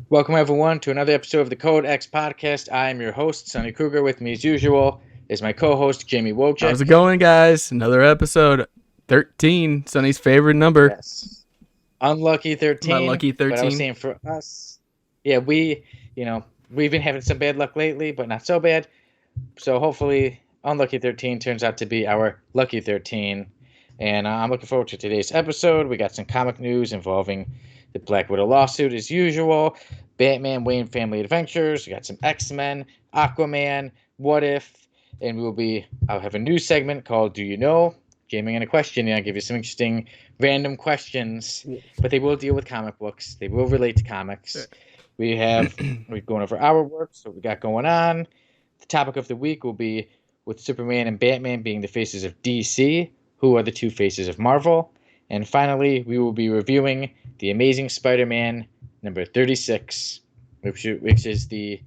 Welcome, everyone, to another episode of the Code X podcast. I am your host, Sonny Kruger. With me, as usual, is my co-host, Jamie How's it Wojcik. going, guys? Another episode. 13, Sonny's favorite number. Yes. Unlucky My 13, lucky but I was 13. saying for us, yeah, we've been having some bad luck lately, but not so bad. So hopefully, Unlucky 13 turns out to be our Lucky 13. And I'm looking forward to today's episode. We got some comic news involving the Black Widow lawsuit as usual, Batman Wayne Family Adventures. We got some X-Men, Aquaman, What If, and I'll have a new segment called Do You Know? Gaming and a question, and I'll give you some interesting random questions, but they will deal with comic books. They will relate to comics. We're going over our work, so we got going on. The topic of the week will be with Superman and Batman being the faces of DC, who are the two faces of Marvel. And finally, we will be reviewing The Amazing Spider-Man number 36, which is the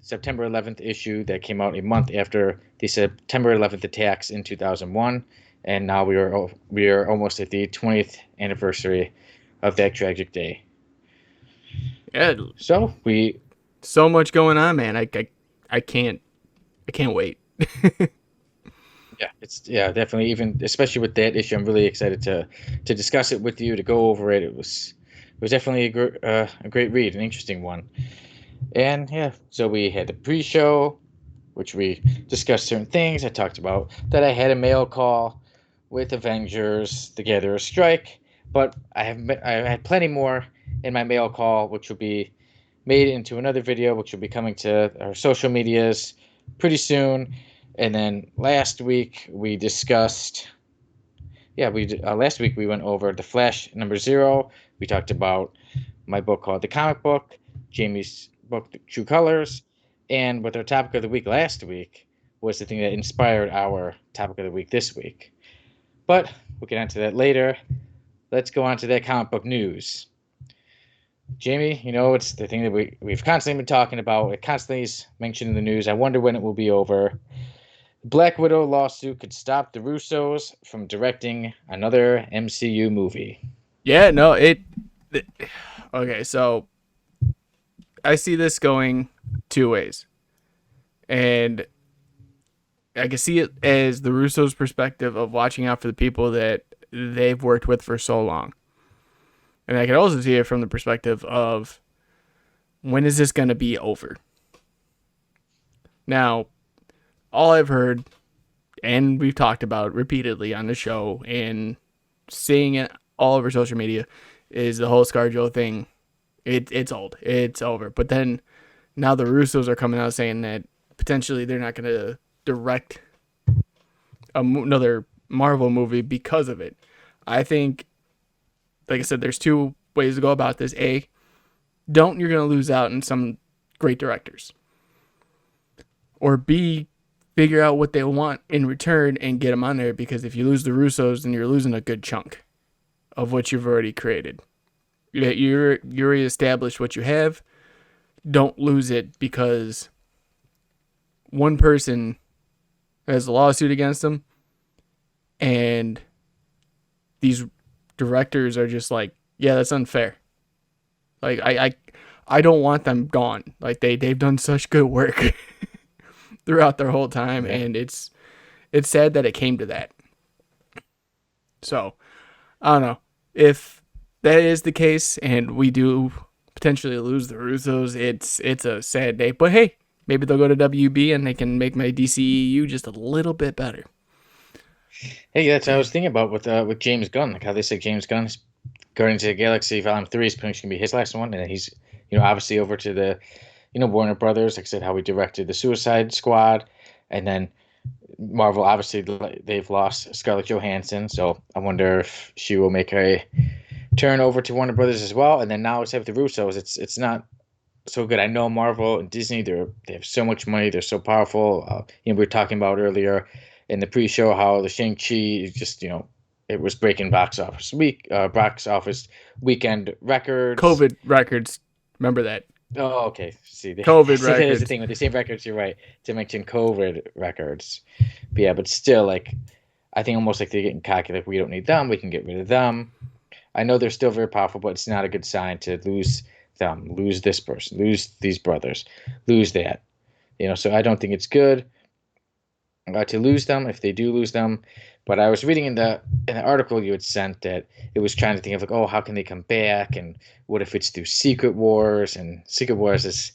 September 11th issue that came out a month after the September 11th attacks in 2001. And now we are almost at the 20th anniversary of that tragic day. Yeah, So we so much going on, man. I can't wait. Yeah, definitely. Even especially with that issue, I'm really excited to discuss it with you, to go over it. It was definitely a great read, an interesting one. And yeah, so we had the pre-show, which we discussed certain things. I talked about that I had a mail call with Avengers, the Gatherers Strike, but I had plenty more in my mail call, which will be made into another video, which will be coming to our social medias pretty soon. And then last week we discussed, last week we went over The Flash number 0. We talked about my book called The Comic Book, Jamie's book, The True Colors, and with our topic of the week last week was the thing that inspired our topic of the week this week. But we'll get into that later. Let's go on to that comic book news. Jamie, it's the thing that we've constantly been talking about. It constantly is mentioned in the news. I wonder when it will be over. Black Widow lawsuit could stop the Russos from directing another MCU movie. Yeah, no, it okay, so I see this going two ways. And I can see it as the Russos' perspective of watching out for the people that they've worked with for so long. And I can also see it from the perspective of when is this going to be over? Now, all I've heard, and we've talked about repeatedly on the show and seeing it all over social media, is the whole ScarJo thing. It's old. It's over. But then now the Russos are coming out saying that potentially they're not going to direct another Marvel movie because of it. I think, like I said, there's two ways to go about this. A, you're going to lose out on some great directors. Or B, figure out what they want in return and get them on there, because if you lose the Russos, then you're losing a good chunk of what you've already created. You already established what you have. Don't lose it because one person has a lawsuit against them and these directors are just like, yeah, that's unfair. Like I don't want them gone. Like they've done such good work throughout their whole time, Yeah. and it's sad that it came to that. So I don't know if that is the case, and we do potentially lose the Russos. It's a sad day, but hey, maybe they'll go to WB and they can make my DCEU just a little bit better. Hey, that's what I was thinking about with James Gunn, like how they say James Gunn is Guardians of the Galaxy Volume 3 is potentially gonna be his last one, and then he's obviously over to the Warner Brothers. Like I said, how he directed the Suicide Squad, and then Marvel obviously they've lost Scarlett Johansson, so I wonder if she will make a turn over to Warner Brothers as well. And then now it's with the Russos. It's not so good. I know Marvel and Disney, they have so much money, they're so powerful. We were talking about earlier in the pre-show how the Shang-Chi just it was breaking box office weekend records. COVID records, remember that. Oh, okay. See, COVID so that is the records. thing with the same records. You're right to mention COVID records, but yeah, but still, like I think almost like they're getting cocky. Like we don't need them, we can get rid of them. I know they're still very powerful, but it's not a good sign to lose them, lose this person, lose these brothers, lose that. So I don't think it's good to lose them if they do lose them. But I was reading in the article you had sent that it was trying to think of like, oh, how can they come back, and what if it's through Secret Wars? And Secret Wars is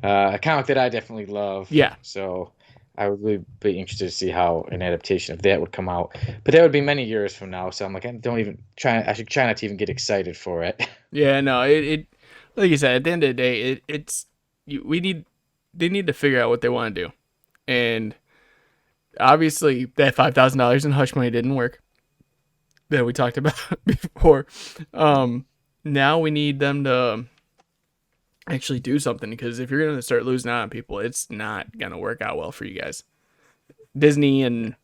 a comic that I definitely love. Yeah. So I would really be interested to see how an adaptation of that would come out. But that would be many years from now. So I'm like, I should try not to even get excited for it. Yeah, no, it like you said, at the end of the day, they need to figure out what they want to do. And obviously that $5,000 in hush money didn't work that we talked about before. Now we need them to actually do something, because if you're going to start losing out on people, it's not going to work out well for you guys. Disney and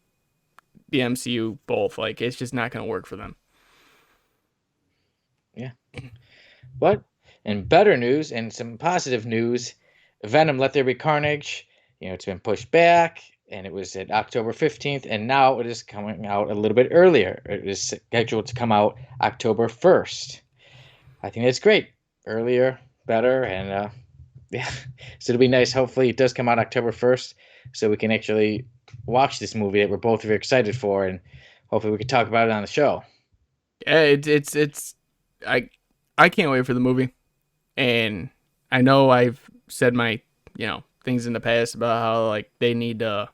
the MCU both, like, it's just not going to work for them. Yeah. But in better news and some positive news, Venom Let There Be Carnage, it's been pushed back, and it was at October 15th, and now it is coming out a little bit earlier. It is scheduled to come out October 1st. I think that's great. Earlier, better, and yeah. So it'll be nice. Hopefully it does come out October 1st, so we can actually watch this movie that we're both very excited for, and hopefully we can talk about it on the show. Yeah, it's I can't wait for the movie. And I know I've said my, things in the past about how, like, they need to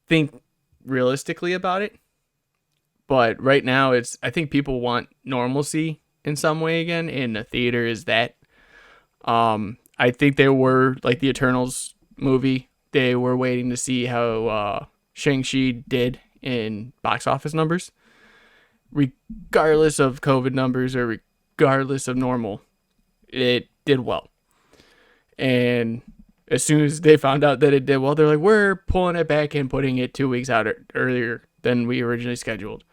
think realistically about it. But right now, I think people want normalcy in some way again, and the theater is that. I think they were, like the Eternals movie, they were waiting to see how Shang-Chi did in box office numbers. Regardless of COVID numbers or regardless of normal, it did well. And as soon as they found out that it did well, they're like, we're pulling it back and putting it 2 weeks out earlier than we originally scheduled.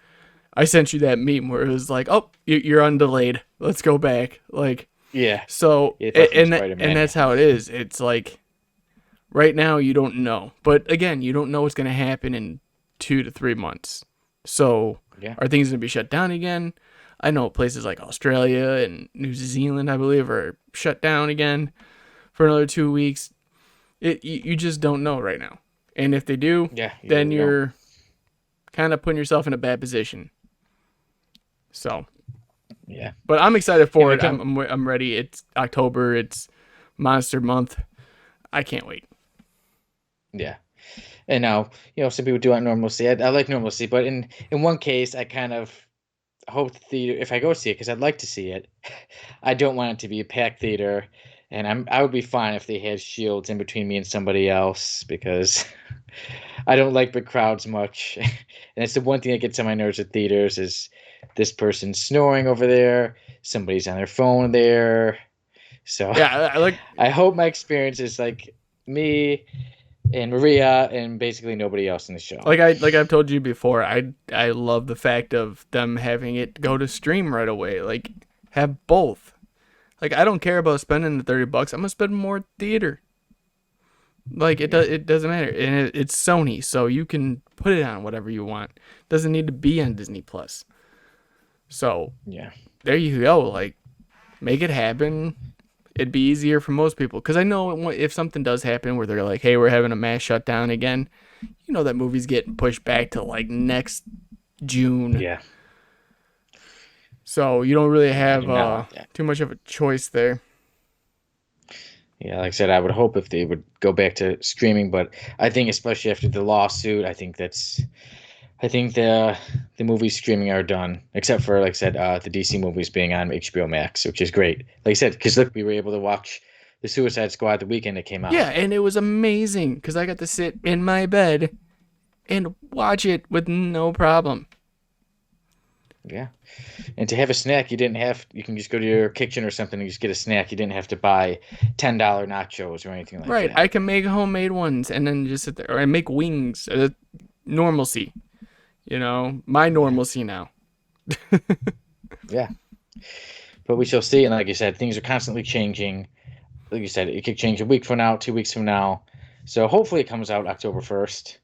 I sent you that meme where it was like, oh, you're undelayed. Let's go back. Like, yeah. So, and that's how it is. It's like, right now you don't know. But again, you don't know what's going to happen in 2 to 3 months. So, yeah. Are things going to be shut down again? I know places like Australia and New Zealand, I believe, are shut down again for another 2 weeks. You just don't know right now. And if they do, then you're kind of putting yourself in a bad position. So, yeah. But I'm excited for it. I'm ready. It's October. It's Monster Month. I can't wait. Yeah. And now, some people do want normalcy. I like normalcy, but in one case, I kind of hope the theater, if I go see it, because I'd like to see it, I don't want it to be a packed theater, and I would be fine if they had shields in between me and somebody else, because I don't like big crowds much. And it's the one thing that gets on my nerves at theaters is this person snoring over there, somebody's on their phone there. So yeah, I hope my experience is like me and Maria and basically nobody else in the show. Like I've told you before, I love the fact of them having it go to stream right away. Like, have both. Like, I don't care about spending the $30. I'm gonna spend more at theater. Like, it doesn't matter, and it's Sony, so you can put it on whatever you want. It doesn't need to be on Disney Plus. So yeah, there you go. Like, make it happen. It'd be easier for most people, because I know if something does happen where they're like, hey, we're having a mass shutdown again, that movie's getting pushed back to like next June. Yeah. So you don't really have too much of a choice there. Yeah, like I said, I would hope if they would go back to streaming, but I think especially after the lawsuit, I think the movies streaming are done, except for, like I said, the DC movies being on HBO Max, which is great. Like I said, because look, we were able to watch the Suicide Squad the weekend it came out. Yeah, and it was amazing because I got to sit in my bed and watch it with no problem. Yeah, and to have a snack, you can just go to your kitchen or something and just get a snack. You didn't have to buy $10 nachos or anything like that. Right, I can make homemade ones and then just sit there, or I make wings. Normalcy. My normalcy now. Yeah. But we shall see. And like you said, things are constantly changing. Like you said, it could change a week from now, 2 weeks from now. So hopefully it comes out October 1st.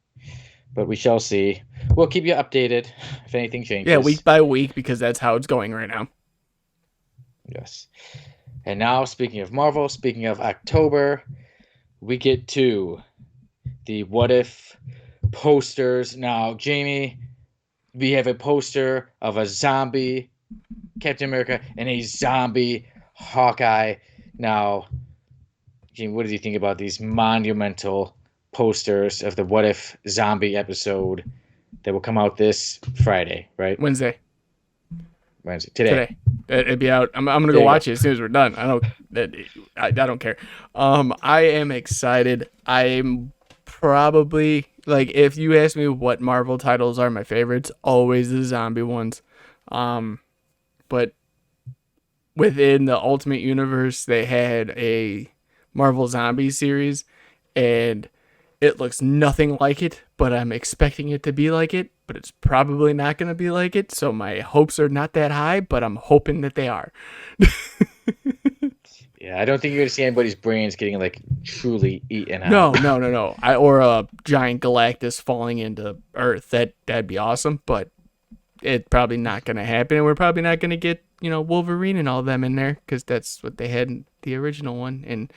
But we shall see. We'll keep you updated if anything changes. Yeah, week by week, because that's how it's going right now. Yes. And now, speaking of Marvel, speaking of October, we get to the What If posters. Now, Jamie, we have a poster of a zombie Captain America and a zombie Hawkeye. Now, Jamie, what do you think about these monumental posters of the What If zombie episode that will come out this Friday, right? Wednesday. Wednesday. Today. Today. It'd be out. I'm gonna go watch it as soon as we're done. I don't care. I am excited. I'm probably like, if you ask me what Marvel titles are my favorites, always the zombie ones. But within the Ultimate Universe, they had a Marvel Zombie series, and it looks nothing like it, but I'm expecting it to be like it, but it's probably not going to be like it. So my hopes are not that high, but I'm hoping that they are. Yeah, I don't think you're gonna see anybody's brains getting like truly eaten out. No. Or a giant Galactus falling into Earth. That'd be awesome, but it's probably not going to happen. And we're probably not going to get, Wolverine and all them in there, because that's what they had in the original one. And,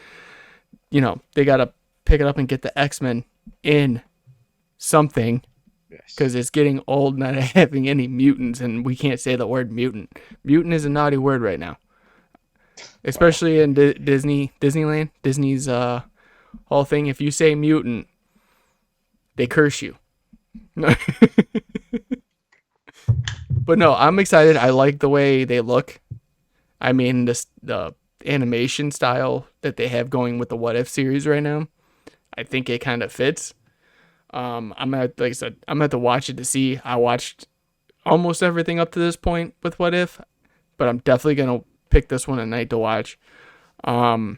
they got to pick it up and get the X-Men in something, because it's getting old not having any mutants, and we can't say the word mutant. Mutant is a naughty word right now, especially in Disneyland. Disney's whole thing. If you say mutant, they curse you. But no, I'm excited. I like the way they look. I mean, the animation style that they have going with the What If series right now, I think it kind of fits. I'm gonna, like I said, I'm gonna have to watch it to see. I watched almost everything up to this point with What If, but I'm definitely gonna pick this one at night to watch. No,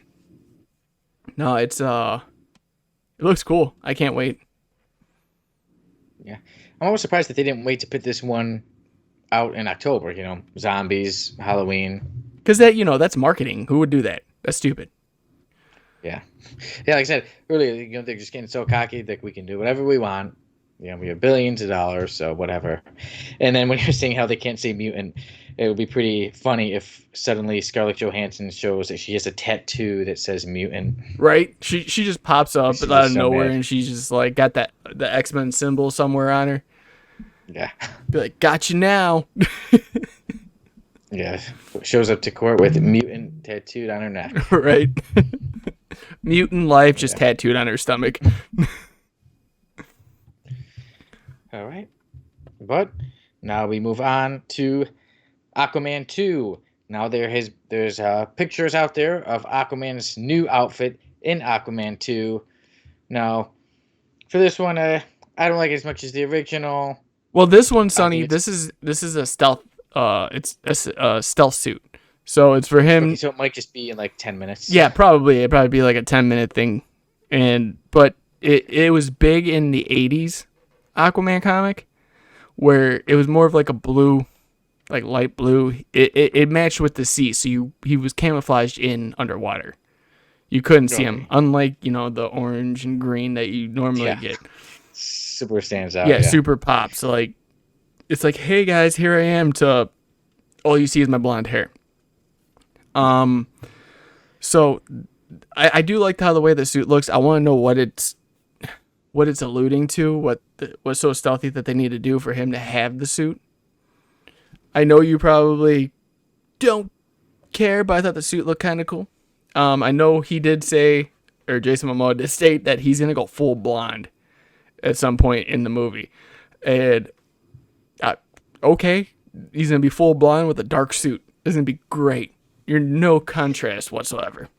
it looks cool. I can't wait. Yeah, I'm almost surprised that they didn't wait to put this one out in October. Zombies, Halloween. Because that's marketing. Who would do that? That's stupid. Yeah, like I said earlier, they're just getting so cocky that we can do whatever we want. We have billions of dollars, so whatever. And then when you're saying how they can't say mutant, it would be pretty funny if suddenly Scarlett Johansson shows that she has a tattoo that says mutant. Right? She just pops up out of nowhere, and she's just like got the X-Men symbol somewhere on her. Yeah. Be like, got you now. Yeah. Shows up to court with mutant tattooed on her neck. Right. Mutant life just tattooed on her stomach. All right. But now we move on to Aquaman 2. Now there's pictures out there of Aquaman's new outfit in Aquaman 2. Now, for this one, I don't like it as much as the original. Well, this one, Sonny, this is a stealth. It's a stealth suit, so it's for him. Okay, so it might just be in like 10 minutes. Yeah, probably. It'd probably be like a 10-minute thing, but it was big in the '80s Aquaman comic, where it was more of like a blue, like light blue. It matched with the sea, so he was camouflaged in underwater. You couldn't see him, unlike the orange and green that you normally get. Super stands out. Yeah, super pops. Like, it's like, hey guys, here I am. To all you see is my blonde hair. So I do like how the way the suit looks. I want to know what it's alluding to. What's so stealthy that they need to do for him to have the suit. I know you probably don't care, but I thought the suit looked kind of cool. I know he did say, or Jason Momoa did state, that he's gonna go full blonde at some point in the movie, and okay, he's gonna be full blonde with a dark suit. It's gonna be great. You're no contrast whatsoever.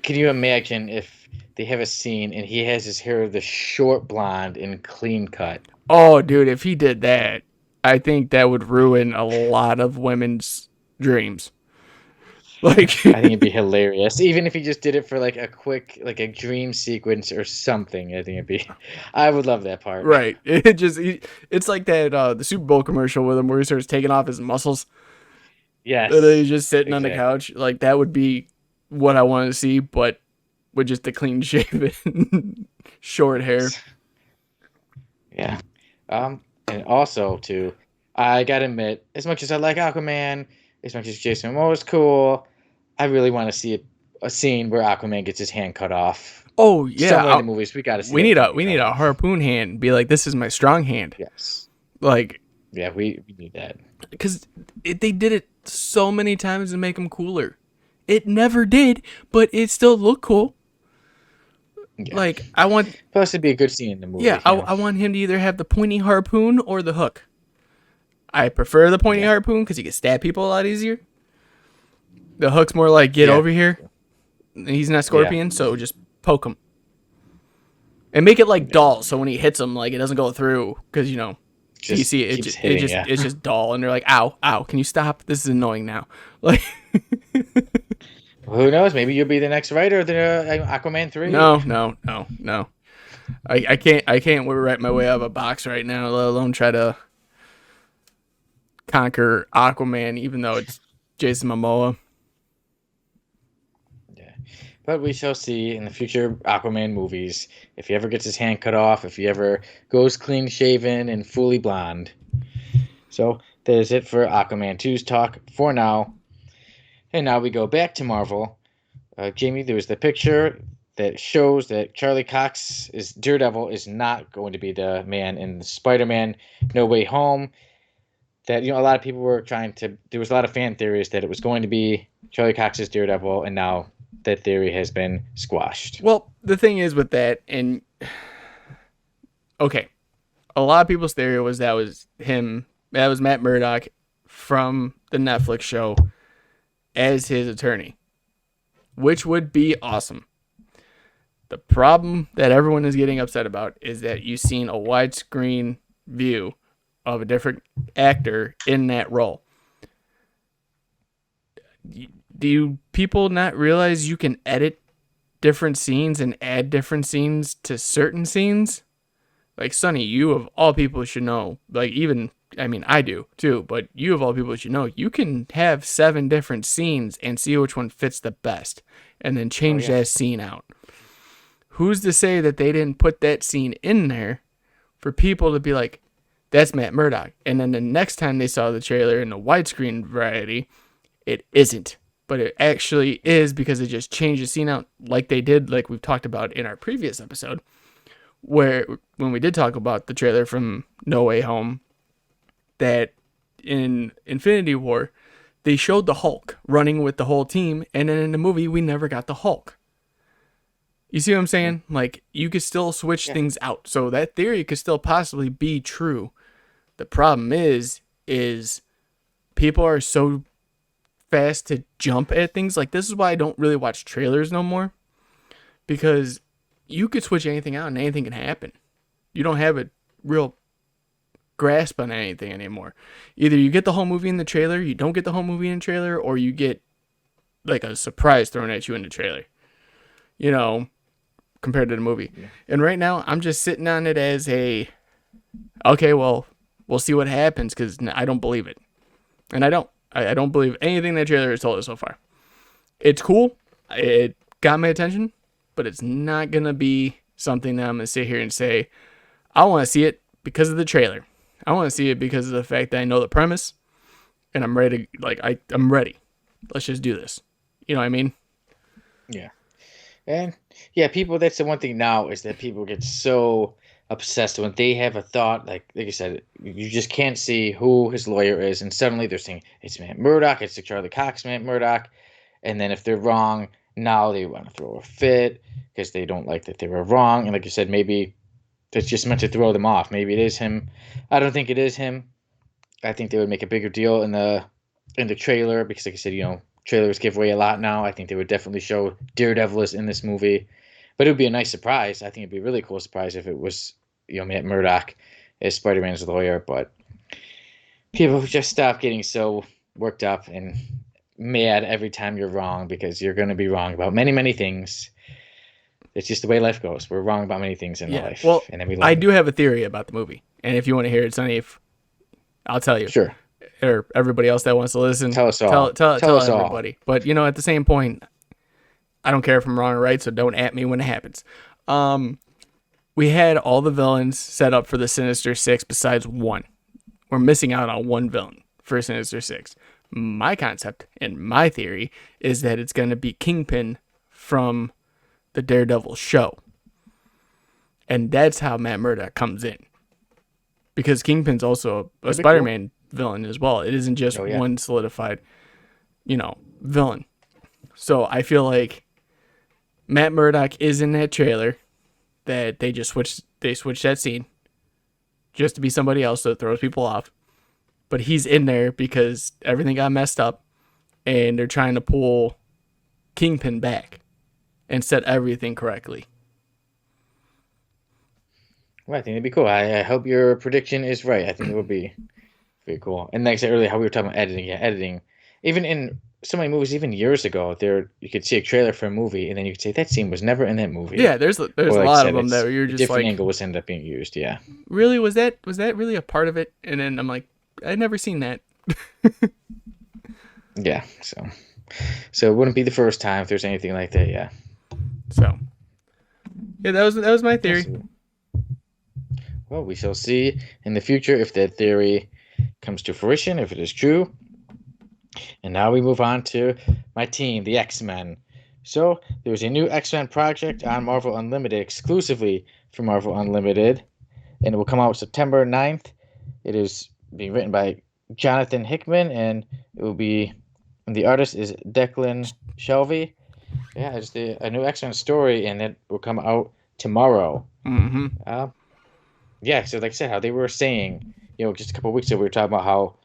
Can you imagine if they have a scene and he has his hair the short blonde and clean cut? Oh, dude, if he did that, I think that would ruin a lot of women's dreams. Like, I think it'd be hilarious, even if he just did it for like a quick, like a dream sequence or something. I would love that part. Right. It's like that the Super Bowl commercial with him where he starts taking off his muscles. Yes. And then he's just sitting on the couch. Like, that would be what I want to see, but with just a clean shaven, short hair. Yeah. And also I gotta admit, as much as I like Aquaman, as much as Jason Momoa is cool, I really want to see a scene where Aquaman gets his hand cut off. Oh yeah, Somewhere in the movies, we got to see that hand we cut need a off. harpoon hand. Be like, this is my strong hand. Yes. Like, Yeah, we need that. because they did it so many times to make him cooler. It never did, but it still looked cool. Yeah. Like, I want, Plus, it'd be a good scene in the movie. yeah, I want him to either have the pointy harpoon or the hook. I prefer the pointy harpoon because you can stab people a lot easier. The hook's more like, get over here. He's not Scorpion, so just poke him. And make it like dull, so when he hits him, like, it doesn't go through, because, you know, you see it's just dull, and they're like, ow, ow, can you stop? This is annoying now. Like, well, who knows? Maybe you'll be the next writer of the Aquaman 3. No. I can't write my way out of a box right now, let alone try to conquer Aquaman, even though it's Jason Momoa. Yeah. But we shall see in the future Aquaman movies if he ever gets his hand cut off, if he ever goes clean shaven and fully blonde. So that is it for Aquaman 2's talk for now. And now we go back to Marvel. Jamie, there was the picture that shows that Charlie Cox is Daredevil is not going to be the man in Spider-Man No Way Home. That, you know, a lot of people were there was a lot of fan theories that it was going to be Charlie Cox's Daredevil, and now that theory has been squashed. Well, the thing is with that, and okay, a lot of people's theory was that was Matt Murdock from the Netflix show as his attorney, which would be awesome. The problem that everyone is getting upset about is that you've seen a widescreen view of a different actor in that role. Do people not realize you can edit different scenes and add different scenes to certain scenes? Like, Sonny, you of all people should know, like, even, I mean, I do too, but you of all people should know, you can have 7 different scenes and see which one fits the best and then change that scene out. Who's to say that they didn't put that scene in there for people to be like, that's Matt Murdock. And then the next time they saw the trailer in the widescreen variety, it isn't. But it actually is, because it just changed the scene out like they did, like we've talked about in our previous episode, where when we did talk about the trailer from No Way Home, that in Infinity War, they showed the Hulk running with the whole team, and then in the movie, we never got the Hulk. You see what I'm saying? Like, you could still switch things out. So that theory could still possibly be true. The problem is people are so fast to jump at things. Like, this is why I don't really watch trailers no more. Because you could switch anything out and anything can happen. You don't have a real grasp on anything anymore. Either you get the whole movie in the trailer, you don't get the whole movie in the trailer, or you get like a surprise thrown at you in the trailer. You know, compared to the movie. Yeah. And right now, I'm just sitting on it as okay, well, we'll see what happens, because I don't believe it. And I don't believe anything that trailer has told us so far. It's cool. It got my attention, but it's not going to be something that I'm going to sit here and say, I want to see it because of the trailer. I want to see it because of the fact that I know the premise and I'm ready. Like, I'm ready. Let's just do this. You know what I mean? Yeah. And yeah, people, that's the one thing now, is that people get so obsessed when they have a thought, like I said, you just can't see who his lawyer is, and suddenly they're saying it's Matt Murdock, it's the Charlie Cox Matt Murdock, and then if they're wrong, now they want to throw a fit because they don't like that they were wrong. And like you said, maybe that's just meant to throw them off. Maybe it is him. I don't think it is him. I think they would make a bigger deal in the trailer, because like I said, you know, trailers give away a lot now. I think they would definitely show Daredevil is in this movie. But it would be a nice surprise. I think it'd be a really cool surprise if it was, you know, Matt Murdock as Spider-Man's lawyer. But people just stop getting so worked up and mad every time you're wrong, because you're going to be wrong about many, many things. It's just the way life goes. We're wrong about many things in life. Well, and then I do have a theory about the movie. And if you want to hear it, Sonny, I'll tell you. Sure. Or everybody else that wants to listen. Tell us all. Tell us everybody. All. But, you know, at the same point, I don't care if I'm wrong or right, so don't at me when it happens. We had all the villains set up for the Sinister Six besides one. We're missing out on one villain for Sinister Six. My concept and my theory is that it's going to be Kingpin from the Daredevil show. And that's how Matt Murdock comes in. Because Kingpin's also a Spider-Man villain as well. It isn't just one solidified, villain. So I feel like Matt Murdock is in that trailer, that they switched that scene just to be somebody else that throws people off. But he's in there because everything got messed up and they're trying to pull Kingpin back and set everything correctly. Well, I think it'd be cool. I hope your prediction is right. I think it would be very cool. And like I said earlier, how we were talking about editing. Yeah, editing. Even in so many movies, even years ago, you could see a trailer for a movie, and then you could say that scene was never in that movie. Yeah, there's a lot of them that you're just different angle was ended up being used. Yeah. Really, was that really a part of it? And then I'm like, I'd never seen that. Yeah. So it wouldn't be the first time if there's anything like that. Yeah. So. Yeah, that was my theory. Well, we shall see in the future if that theory comes to fruition, if it is true. And now we move on to my team, the X-Men. So there's a new X-Men project on Marvel Unlimited, exclusively for Marvel Unlimited, and it will come out September 9th. It is being written by Jonathan Hickman, and the artist is Declan Shelvey. Yeah, it's a new X-Men story, and it will come out tomorrow. Mm-hmm. Yeah, so like I said, how they were saying, just a couple of weeks ago, we were talking about how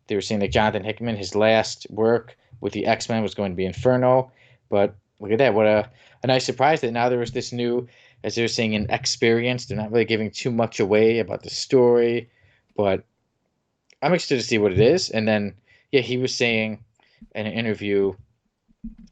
they were saying that Jonathan Hickman, his last work with the X-Men was going to be Inferno. But look at that. What a nice surprise that now there was this new, as they were saying, an experience. They're not really giving too much away about the story, but I'm interested to see what it is. And then, yeah, he was saying in an interview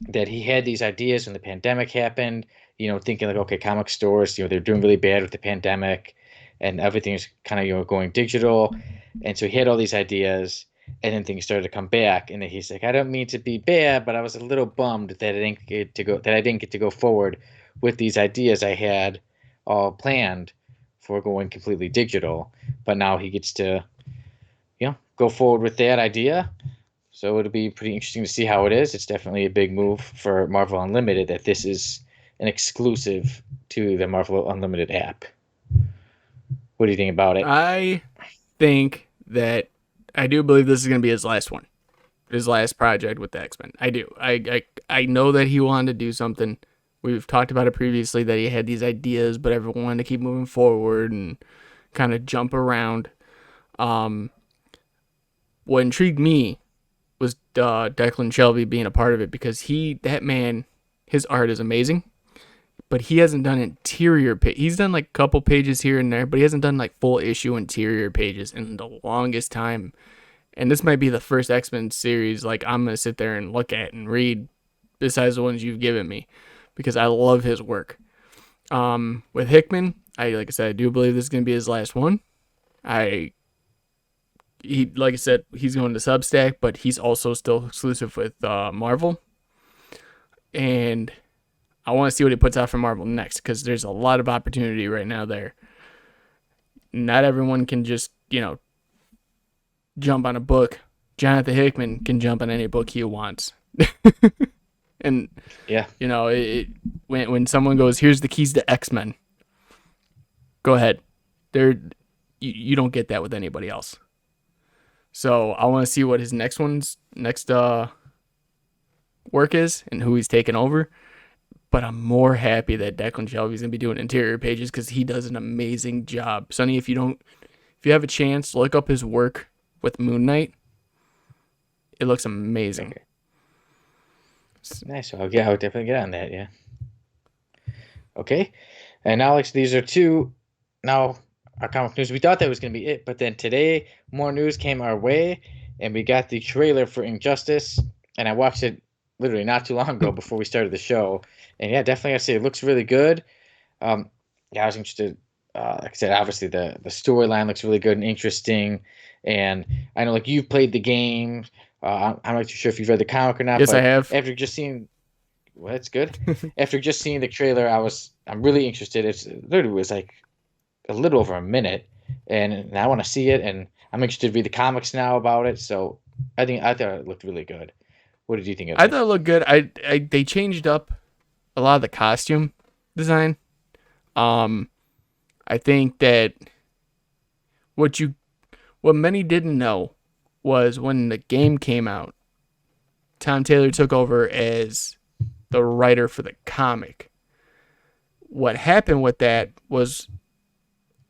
that he had these ideas when the pandemic happened, thinking like, okay, comic stores, they're doing really bad with the pandemic and everything's kind of, going digital. And so he had all these ideas. And then things started to come back, and then he's like, "I don't mean to be bad, but I was a little bummed that I didn't get to go forward with these ideas I had all planned for going completely digital. But now he gets to, go forward with that idea. So it'll be pretty interesting to see how it is. It's definitely a big move for Marvel Unlimited that this is an exclusive to the Marvel Unlimited app. What do you think about it? I think that I do believe this is going to be his last one. His last project with the X-Men. I do. I know that he wanted to do something. We've talked about it previously that he had these ideas, but everyone wanted to keep moving forward and kind of jump around. What intrigued me was Declan Shelvey being a part of it because his art is amazing, but he hasn't done interior he's done like a couple pages here and there, but he hasn't done like full issue interior pages in the longest time. And this might be the first X-Men series like I'm going to sit there and look at and read besides the ones you've given me because I love his work. With Hickman, like I said, I do believe this is going to be his last one. Like I said, he's going to Substack, but he's also still exclusive with Marvel. And I want to see what he puts out for Marvel next because there's a lot of opportunity right now there. Not everyone can just, jump on a book. Jonathan Hickman can jump on any book he wants. And, yeah, when someone goes, here's the keys to X-Men, go ahead. You don't get that with anybody else. So I want to see what his next work is and who he's taking over. But I'm more happy that Declan Shelvey's going to be doing interior pages because he does an amazing job. Sonny, if you have a chance, look up his work with Moon Knight. It looks amazing. Okay. Nice. I'll definitely get on that, yeah. Okay. And now, Alex, these are two our comic news. We thought that was going to be it, but then today more news came our way, and we got the trailer for Injustice, and I watched it literally not too long ago before we started the show. And yeah, definitely, I'd say it looks really good. I was interested. Like I said, obviously the storyline looks really good and interesting. And I know, like, you've played the game. I'm not too sure if you've read the comic or not. Yes, but I have. After just seeing, well, that's good. After just seeing the trailer, I'm really interested. It literally was like a little over a minute, and I want to see it. And I'm interested to read the comics now about it. So I thought it looked really good. What did you think of I it? thought it looked good. They changed up a lot of the costume design. Um, I think that what you what many didn't know was when the game came out, Tom Taylor took over as the writer for the comic. What happened with that was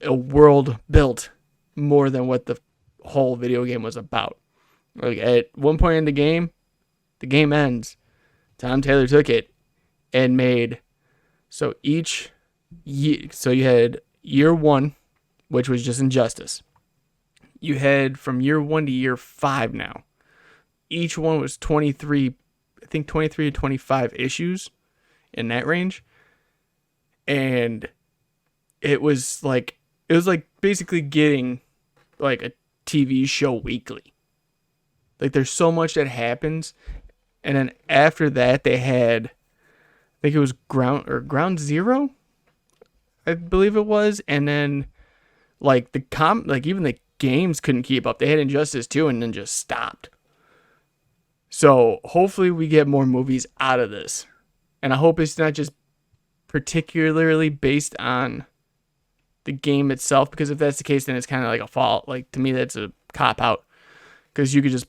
a world built more than what the whole video game was about. Like at one point in the game ends. Tom Taylor took it and made so each so you had year 1, which was just Injustice. You had from year 1 to year 5 now. Each one was 23, I think 23 to 25 issues in that range. And it was like basically getting like a TV show weekly. Like there's so much that happens, and then after that they had, I think it was Ground Zero, I believe it was, and then like like even the games couldn't keep up. They had Injustice 2 and then just stopped. So hopefully we get more movies out of this, and I hope it's not just particularly based on the game itself, because if that's the case, then it's kind of like a fault. Like to me, that's a cop out, because you could just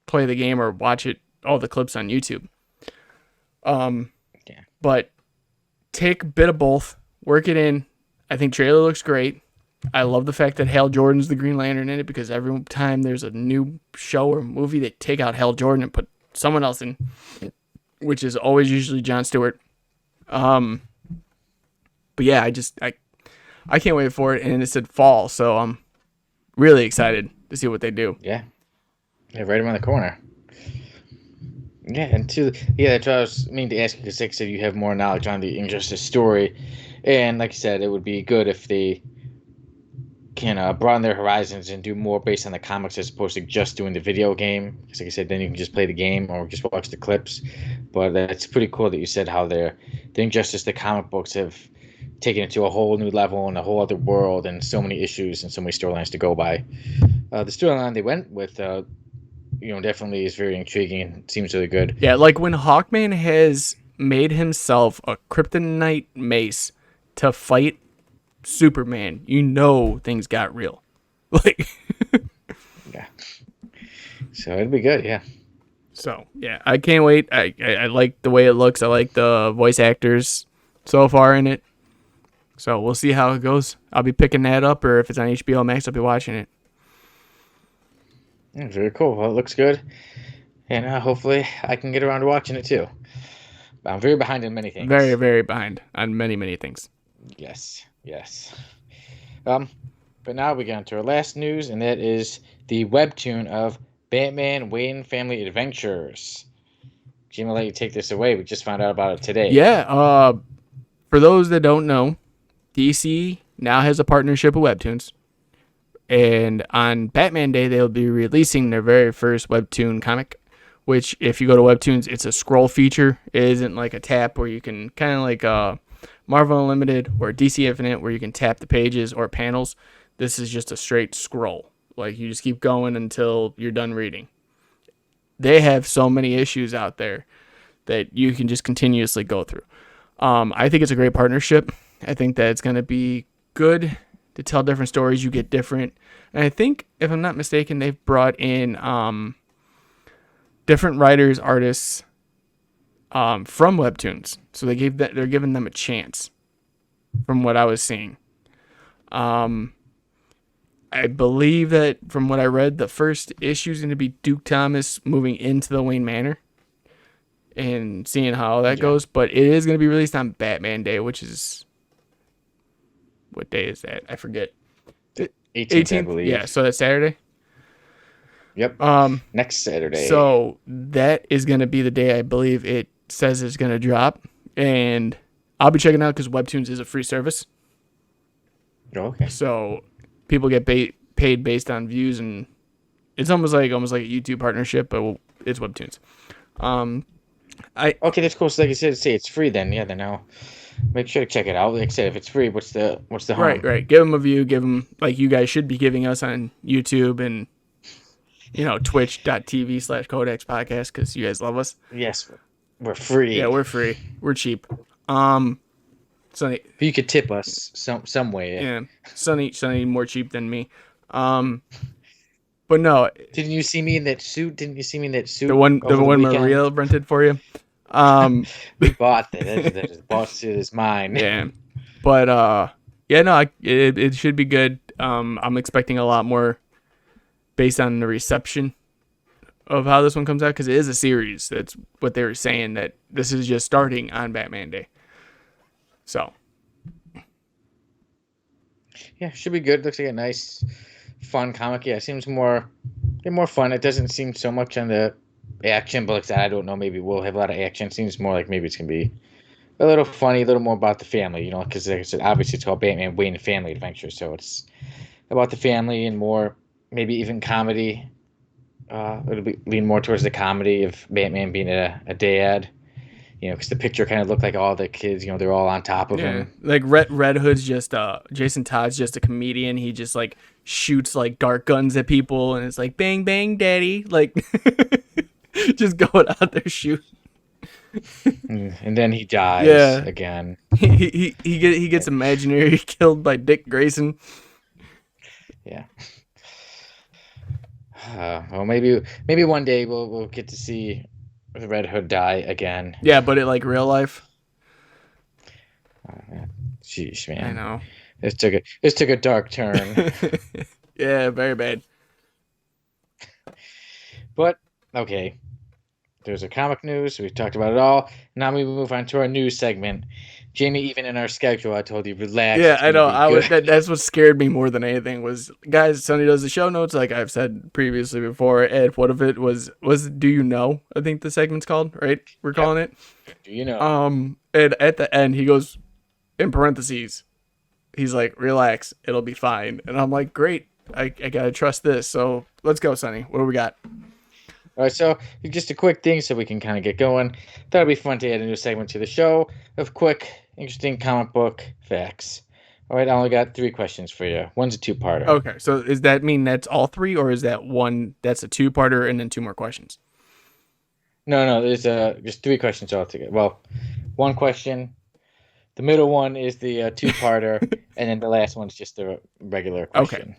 play the game or watch it, all the clips on YouTube. Yeah. But take a bit of both, work it in. I think trailer looks great. I love the fact that Hal Jordan's the Green Lantern in it, because every time there's a new show or movie, they take out Hal Jordan and put someone else in, which is always usually Jon Stewart. But yeah, I can't wait for it, and it said fall, so I'm really excited to see what they do. Yeah. Yeah, right around the corner. Yeah, and that's what I was meaning to ask you, because like I said, you have more knowledge on the Injustice story, and like I said, it would be good if they can broaden their horizons and do more based on the comics as opposed to just doing the video game. Because like I said, then you can just play the game or just watch the clips. But it's pretty cool that you said how the Injustice, the comic books have taken it to a whole new level and a whole other world, and so many issues and so many storylines to go by. The storyline they went with, definitely is very intriguing and seems really good. Yeah, like when Hawkman has made himself a kryptonite mace to fight Superman, things got real. Like, Yeah. So it'd be good, yeah. so yeah, I can't wait. I like the way it looks. I like the voice actors so far in it. So we'll see how it goes. I'll be picking that up, or if it's on HBO Max, I'll be watching it. Yeah, very cool. Well, it looks good, and hopefully I can get around to watching it too. But I'm very behind in many things. Very, very behind on many, many things. Yes. But now we get on to our last news, and that is the webtoon of Batman Wayne Family Adventures. Jim, I'll let you take this away. We just found out about it today. Yeah. For those that don't know, DC now has a partnership with Webtoons. And on Batman Day, they'll be releasing their very first Webtoon comic, which, if you go to Webtoons, it's a scroll feature. It isn't like a tap where you can, kind of like Marvel Unlimited or DC Infinite, where you can tap the pages or panels. This is just a straight scroll. Like, you just keep going until you're done reading. They have so many issues out there that you can just continuously go through. I think it's a great partnership. I think that it's going to be good to tell different stories. You get different. And I think, if I'm not mistaken, they've brought in different writers, artists from Webtoons. So they're giving them a chance, from what I was seeing. I believe that, from what I read, the first issue is going to be Duke Thomas moving into the Wayne Manor and seeing how that goes. But it is going to be released on Batman Day, which is... What day is that? I forget. 18th, I believe. Yeah, so that's Saturday. Yep. Next Saturday. So that is going to be the day I believe it says it's going to drop. And I'll be checking out, because Webtoons is a free service. Okay. So people get paid based on views, and it's almost like a YouTube partnership, but it's Webtoons. Okay, that's cool. So like you said, say it's free then. Yeah, then I'll make sure to check it out. Like I said, if it's free, what's the harm? Right. Give them a view. Give them, like you guys should be giving us on YouTube, and twitch.tv/Codex podcast because you guys love us. Yes, we're free. Yeah, we're free. We're cheap. Sonny, But you could tip us some way. yeah, Sonny more cheap than me. But no, Didn't you see me in that suit? Didn't you see me in that suit? the one weekend? Maria rented for you. We bought that. The boss suit is mine. Yeah, but yeah, no, it should be good. I'm expecting a lot more based on the reception of how this one comes out because it is a series. That's what they were saying, that this is just starting on Batman Day. So Yeah, should be good. Looks like a nice, fun comic. Yeah, it seems more fun. It doesn't seem so much on the action, but like I said, I don't know. Maybe we'll have a lot of action. It seems more like maybe it's gonna be a little funny, a little more about the family. Because like I said, obviously it's called Batman Wayne Family Adventure, so it's about the family and more maybe even comedy. It'll lean more towards the comedy of Batman being a dad. Because the picture kind of looked like all the kids. They're all on top of him. like Red Hood's just Jason Todd's just a comedian. He just like shoots like dart guns at people and it's like bang bang daddy, like just going out there shooting. And then he dies again. He gets imaginary killed by Dick Grayson. Yeah. Well, maybe one day we'll get to see the Red Hood die again. Yeah, but like real life. Jeez, man. I know. This took a dark turn. Yeah, very bad. But okay. There's a comic news. We've talked about it all. Now we move on to our news segment. Jamie, even in our schedule, I told you relax. Yeah, I know. That's what scared me more than anything. Was guys, Sonny does the show notes like I've said previously before. And what if it was Do You Know? I think the segment's called, right? We're calling it. Do you know? And at the end he goes in parentheses. He's like, relax, it'll be fine. And I'm like, great. I gotta trust this. So let's go, Sonny. What do we got? All right, so just a quick thing so we can kind of get going. Thought it'd be fun to add a new segment to the show of quick, interesting comic book facts. All right, I only got 3 questions for you. One's a 2-parter. Okay, so does that mean that's all 3, or is that one that's a 2-parter and then 2 more questions? No, there's just 3 questions altogether. Well, 1 question. The middle one is the 2-parter, and then the last one's just the regular question.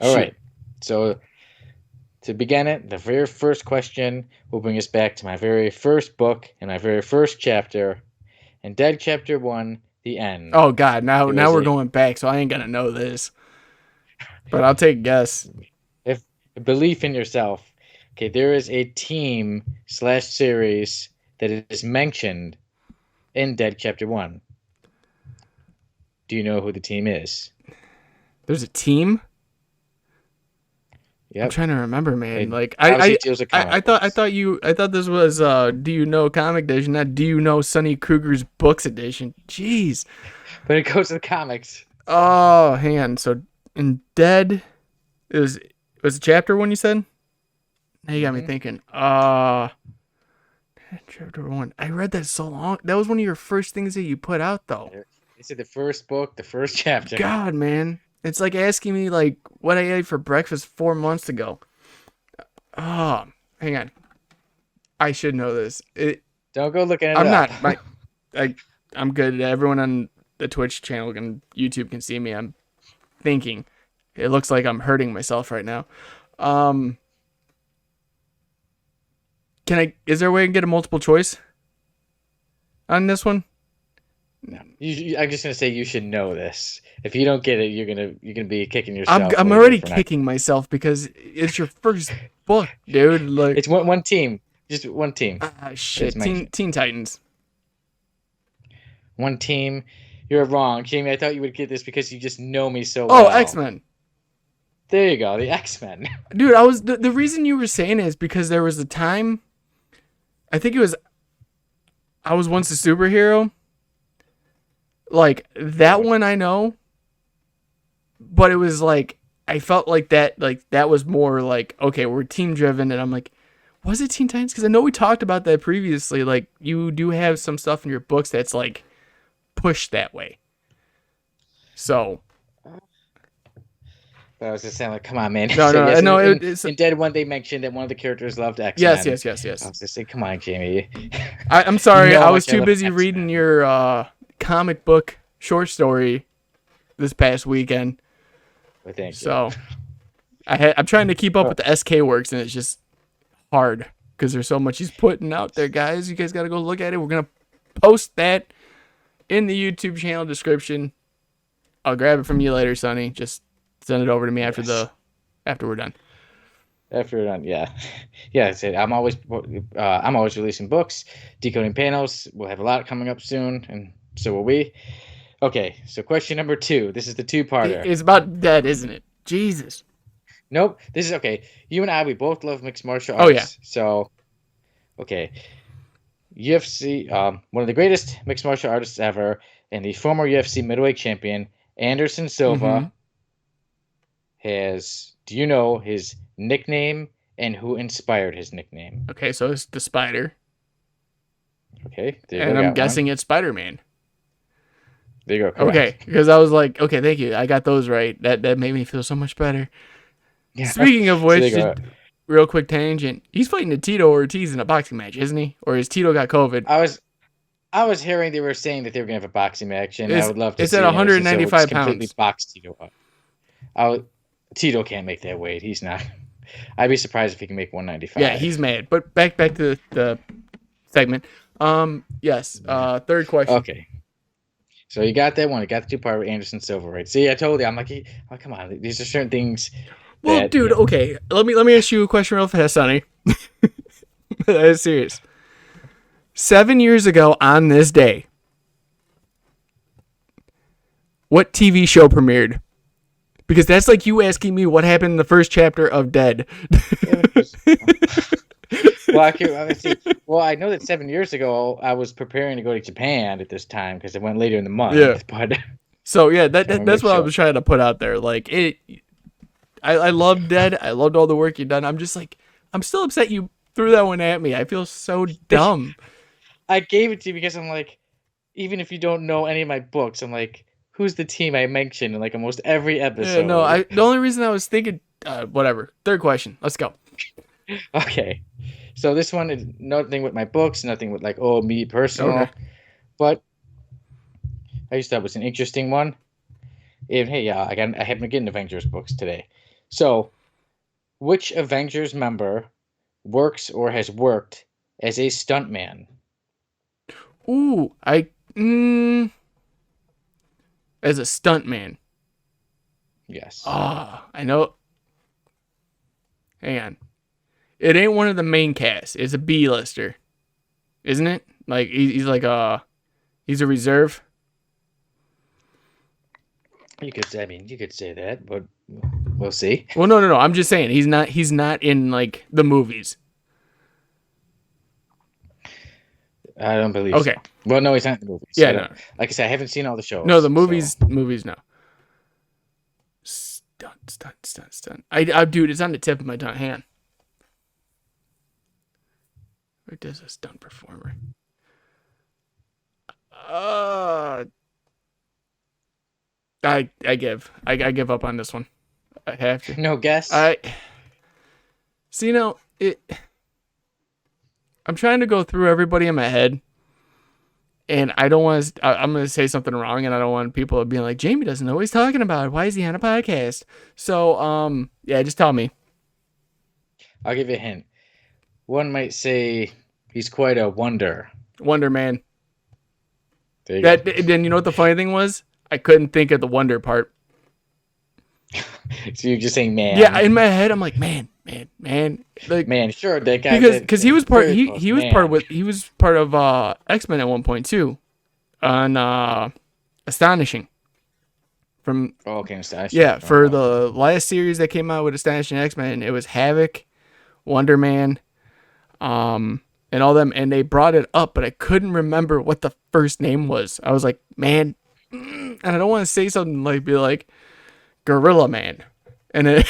Okay. All right, so to begin it, the very first question will bring us back to my very first book and my very first chapter, and Dead Chapter 1, The End. Oh, God, now we're going back, so I ain't going to know this. But I'll take a guess. If belief in yourself. Okay, there is a team/series that is mentioned in Dead Chapter 1. Do you know who the team is? There's a team? Yep. I'm trying to remember, man. I thought this was Do You Know Comic Edition, not Do You Know Sonny Kruger's Books Edition. Jeez. But it goes to the comics. Oh, hang on. So in Dead, it was a chapter 1 you said? Now you got me thinking. Chapter 1. I read that so long. That was one of your first things that you put out, though. It's the first book, the first chapter. God, man. It's like asking me like what I ate for breakfast 4 months ago. Oh, hang on. I should know this. Don't go looking at it I'm up. not. I'm good. Everyone on the Twitch channel and YouTube can see me. I'm thinking. It looks like I'm hurting myself right now. Is there a way I can get a multiple choice on this one? No. I'm just gonna say you should know this. If you don't get it, you're gonna be kicking yourself. I'm already kicking myself because it's your first book, dude. Like it's one team, just one team. Shit, Teen Titans. One team. You're wrong, Jamie. I thought you would get this because you just know me so well. Oh, X-Men. There you go, the X-Men. Dude, I was the reason you were saying it is because there was a time. I think it was. I was once a superhero. Like, that one I know, but it was like, I felt like that was more like, okay, we're team driven, and I'm like, was it Teen Titans? Because I know we talked about that previously, like, you do have some stuff in your books that's like, pushed that way. So. I was just saying, like, come on, man. No, So, no, yes, no. in Dead One, they mentioned that one of the characters loved Yes, X-Men. yes, yes, I yes. was just saying, come on, Jamie. I'm You sorry, know I how was much I too love busy X-Men. reading your comic book short story this past weekend. Well, thank you. So I'm trying to keep up with the SK works, and it's just hard because there's so much he's putting out there, guys. You guys got to go look at it. We're gonna post that in the YouTube channel description. I'll grab it from you later, Sonny. Just send it over to me after we're done. After we're done, yeah. Yeah, that's it. I'm always releasing books, Decoding Panels. We'll have a lot coming up soon, and so will we. Okay, so question number 2. This is the two-parter. It's about dead, isn't it? Jesus. Nope. This is okay. You and I, we both love mixed martial arts. Oh, yeah. So, okay. UFC, one of the greatest mixed martial artists ever, and the former UFC middleweight champion, Anderson Silva, has, do you know his nickname and who inspired his nickname? Okay, so it's the Spider. Okay, there you And go. I'm guessing it's Spider-Man. There you go. Correct. Okay, because I was like, okay, thank you. I got those right. That made me feel so much better. Yeah. Speaking of which, So real quick tangent. He's fighting a Tito Ortiz in a boxing match, isn't he? Or is Tito got COVID? I was hearing they were saying that they were gonna have a boxing match, and I would love to it's see at 195 completely pounds. box Tito up. Tito can't make that weight. He's not. I'd be surprised if he can make 195. Yeah, he's mad. But back to the segment. Yes. Third question. Okay. So you got that one. You got the two-part with Anderson Silva, right? See, I told you. I'm like, oh, come on. These are certain things. Well, dude, okay. Let me ask you a question real fast, Sonny. That is serious. 7 years ago on this day, what TV show premiered? Because that's like you asking me what happened in the first chapter of Dead. Well, I know that 7 years ago I was preparing to go to Japan at this time because it went later in the month. Yeah. But so yeah, that's what I was trying to put out there. Like I loved Dead. I loved all the work you've done. I'm just like, I'm still upset you threw that one at me. I feel so dumb. I gave it to you because I'm like, even if you don't know any of my books, I'm like, who's the team I mentioned in like almost every episode? Yeah, no, the only reason I was thinking, whatever. Third question. Let's go. Okay. So this one is nothing with my books, nothing with like, me personal. Okay. But I just thought it was an interesting one. And hey, I happened to get an Avengers books today. So, which Avengers member works or has worked as a stuntman? Ooh, as a stuntman. Yes. I know. Hang on. It ain't one of the main cast. It's a B-lister. Isn't it? Like, he's like he's a reserve. You could say that, but we'll see. Well, no. I'm just saying he's not in like the movies. I don't believe okay. So. Well, no, he's not in the movies. Yeah, no. Like I said, I haven't seen all the shows. No, the movies, no. Stunt. Dude, it's on the tip of my tongue. Hang on. Where does a stunt performer? I give up on this one. I have to. No guess. See, I'm trying to go through everybody in my head, and I don't want to. I'm going to say something wrong, and I don't want people being like, Jamie doesn't know what he's talking about. Why is he on a podcast? So, yeah, just tell me. I'll give you a hint. One might say he's quite a wonder. Wonder Man. There you go. Then you know what the funny thing was? I couldn't think of the wonder part. So you're just saying man. Yeah, in my head I'm like man. Like man, sure, that guy. Because he was part of X-Men at one point too. On Astonishing. Astonishing. Yeah, for the last series that came out with Astonishing X-Men, it was Havoc, Wonder Man, and all them, and they brought it up, but I couldn't remember what the first name was. I was like, man, and I don't want to say something like be like Gorilla Man, and it,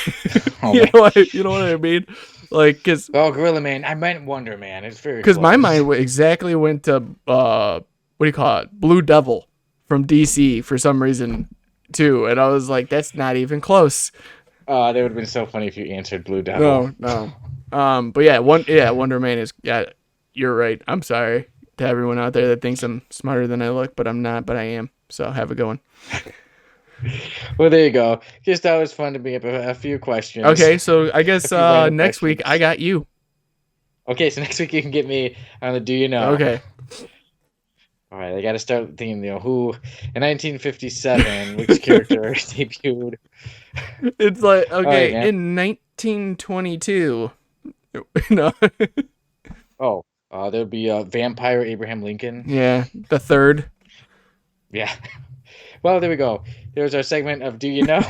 you know what I mean, like because Gorilla Man, I meant Wonder Man. It's very because my mind exactly went to what do you call it, Blue Devil from DC for some reason too, and I was like, that's not even close. That would have been so funny if you answered Blue Devil. No. But Wonder Man is, yeah, you're right. I'm sorry to everyone out there that thinks I'm smarter than I look, but I'm not, but I am. So have a good one. Well, there you go. Just thought it was fun to bring up a few questions. Okay, so I guess A few random next week I questions. got you. Okay, so next week you can get me on the Do You Know? Okay. All right, I got to start thinking, who in 1957, which character debuted? It's like, All right, okay, man. in 1922. No. Oh, there'd be vampire Abraham Lincoln. Yeah, the third. Yeah. Well, there we go. There's our segment of Do You Know?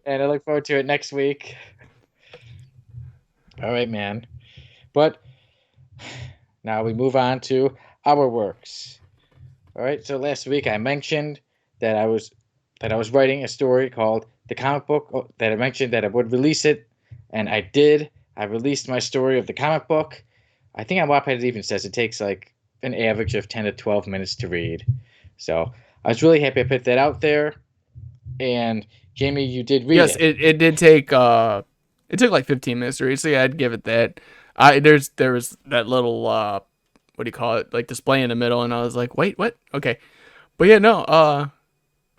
And I look forward to it next week. All right, man. But now we move on to our works. All right. So last week I mentioned that I was writing a story called The Comic Book, that I mentioned that I would release it, and I did. I released my story of the comic book. I think on Wattpad it even says it takes like an average of 10 to 12 minutes to read. So I was really happy I put that out there. And Jamie, you did read Yes, it. it did take it took like 15 minutes to read, so yeah, I'd give it that. There was that little what do you call it? Like display in the middle, and I was like, wait, what? Okay. But yeah, no,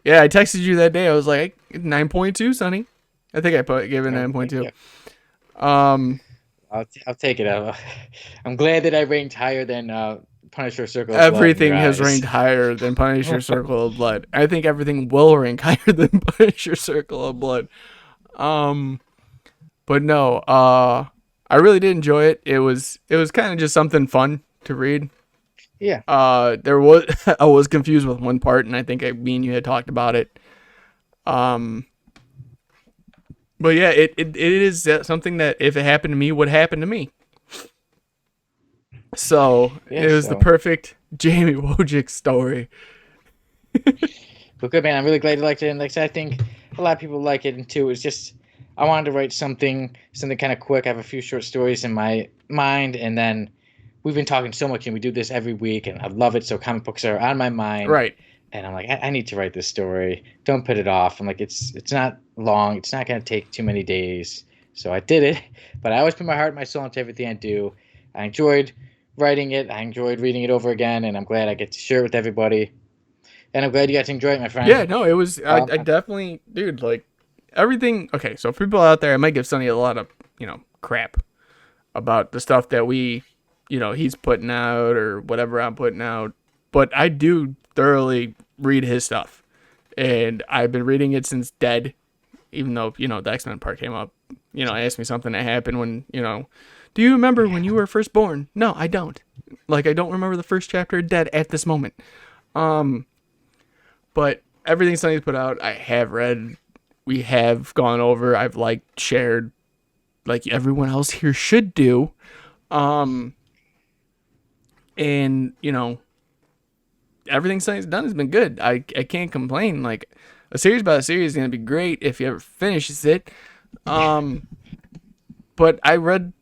yeah, I texted you that day. I was like 9.2, Sonny. I think gave it Oh, thank 9.2. you. Um I'll take it. I'm glad that I ranked higher than Punisher Circle of Blood in your Everything has eyes. ranked higher than Punisher Circle of Blood. I think everything will rank higher than Punisher Circle of Blood. Um But no, I really did enjoy it. It was kind of just something fun to read. Yeah. There was I was confused with one part, and I think me and you had talked about it. Um, but yeah, it is something that if it happened to me, would happen to me. So Yeah. it was the So, perfect Jamie Wojcik story. well, good man. I'm really glad you liked it. And like I said, I think a lot of people like it. And too, it's just I wanted to write something kind of quick. I have a few short stories in my mind, and then we've been talking so much, and we do this every week, and I love it. So comic books are on my mind, Right. and I'm like, I need to write this story. Don't put it off. I'm like, it's not long. It's not gonna take too many days. So I did it, but I always put my heart and my soul into everything I do. I enjoyed writing it. I enjoyed reading it over again, and I'm glad I get to share it with everybody. And I'm glad you got to enjoy it, my Yeah, friend. no, it was. I definitely, dude, like everything. Okay, so for people out there, I might give Sonny a lot of crap about the stuff that he's putting out or whatever I'm putting out. But I do thoroughly read his stuff. And I've been reading it since Dead, even though, the X-Men part came up. Asked me something that happened when, do you remember when you were first born? No, I don't. Like, I don't remember the first chapter of Dead at this moment. But everything Sonny's put out, I have read. We have gone over. I've liked, shared, like everyone else here should do. And everything Sonny's done has been good. I can't complain. Like a series about a series is gonna be great if he ever finishes it. But I read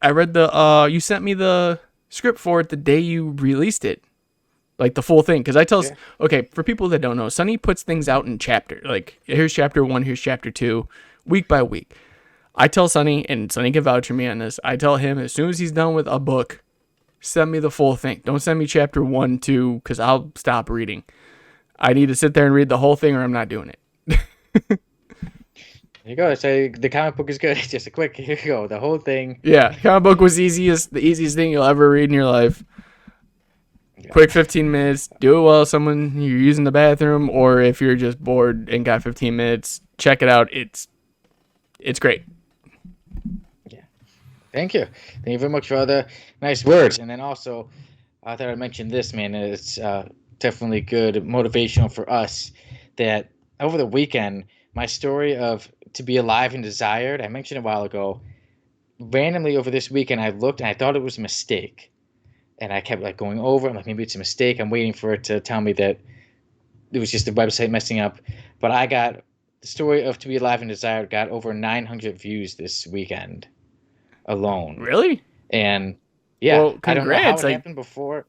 the you sent me the script for it the day you released it, like the full thing. Because okay, for people that don't know, Sonny puts things out in chapter. Like here's chapter 1, here's chapter 2, week by week. I tell Sonny, and Sonny can vouch for me on this. I tell him as soon as he's done with a book, send me the full thing. Don't send me chapter 1, 2, because I'll stop reading. I need to sit there and read the whole thing, or I'm not doing it. There you go. So the comic book is good. It's just a quick. Here you go. The whole thing. Yeah, comic book was the easiest thing you'll ever read in your life. Yeah. Quick 15 minutes. Do it while you're using the bathroom, or if you're just bored and got 15 minutes, check it out. It's great. Yeah. Thank you. Thank you very much for all the nice words. And then also, I thought I'd mention this, man. It's definitely good motivational for us that over the weekend, my story of To Be Alive and Desired, I mentioned a while ago, randomly over this weekend, I looked and I thought it was a mistake. And I kept like going over. I'm like, maybe it's a mistake. I'm waiting for it to tell me that it was just the website messing up. But I got the story of To Be Alive and Desired got over 900 views this weekend alone. Really? And yeah, Well, I don't know how congrats. it happened before.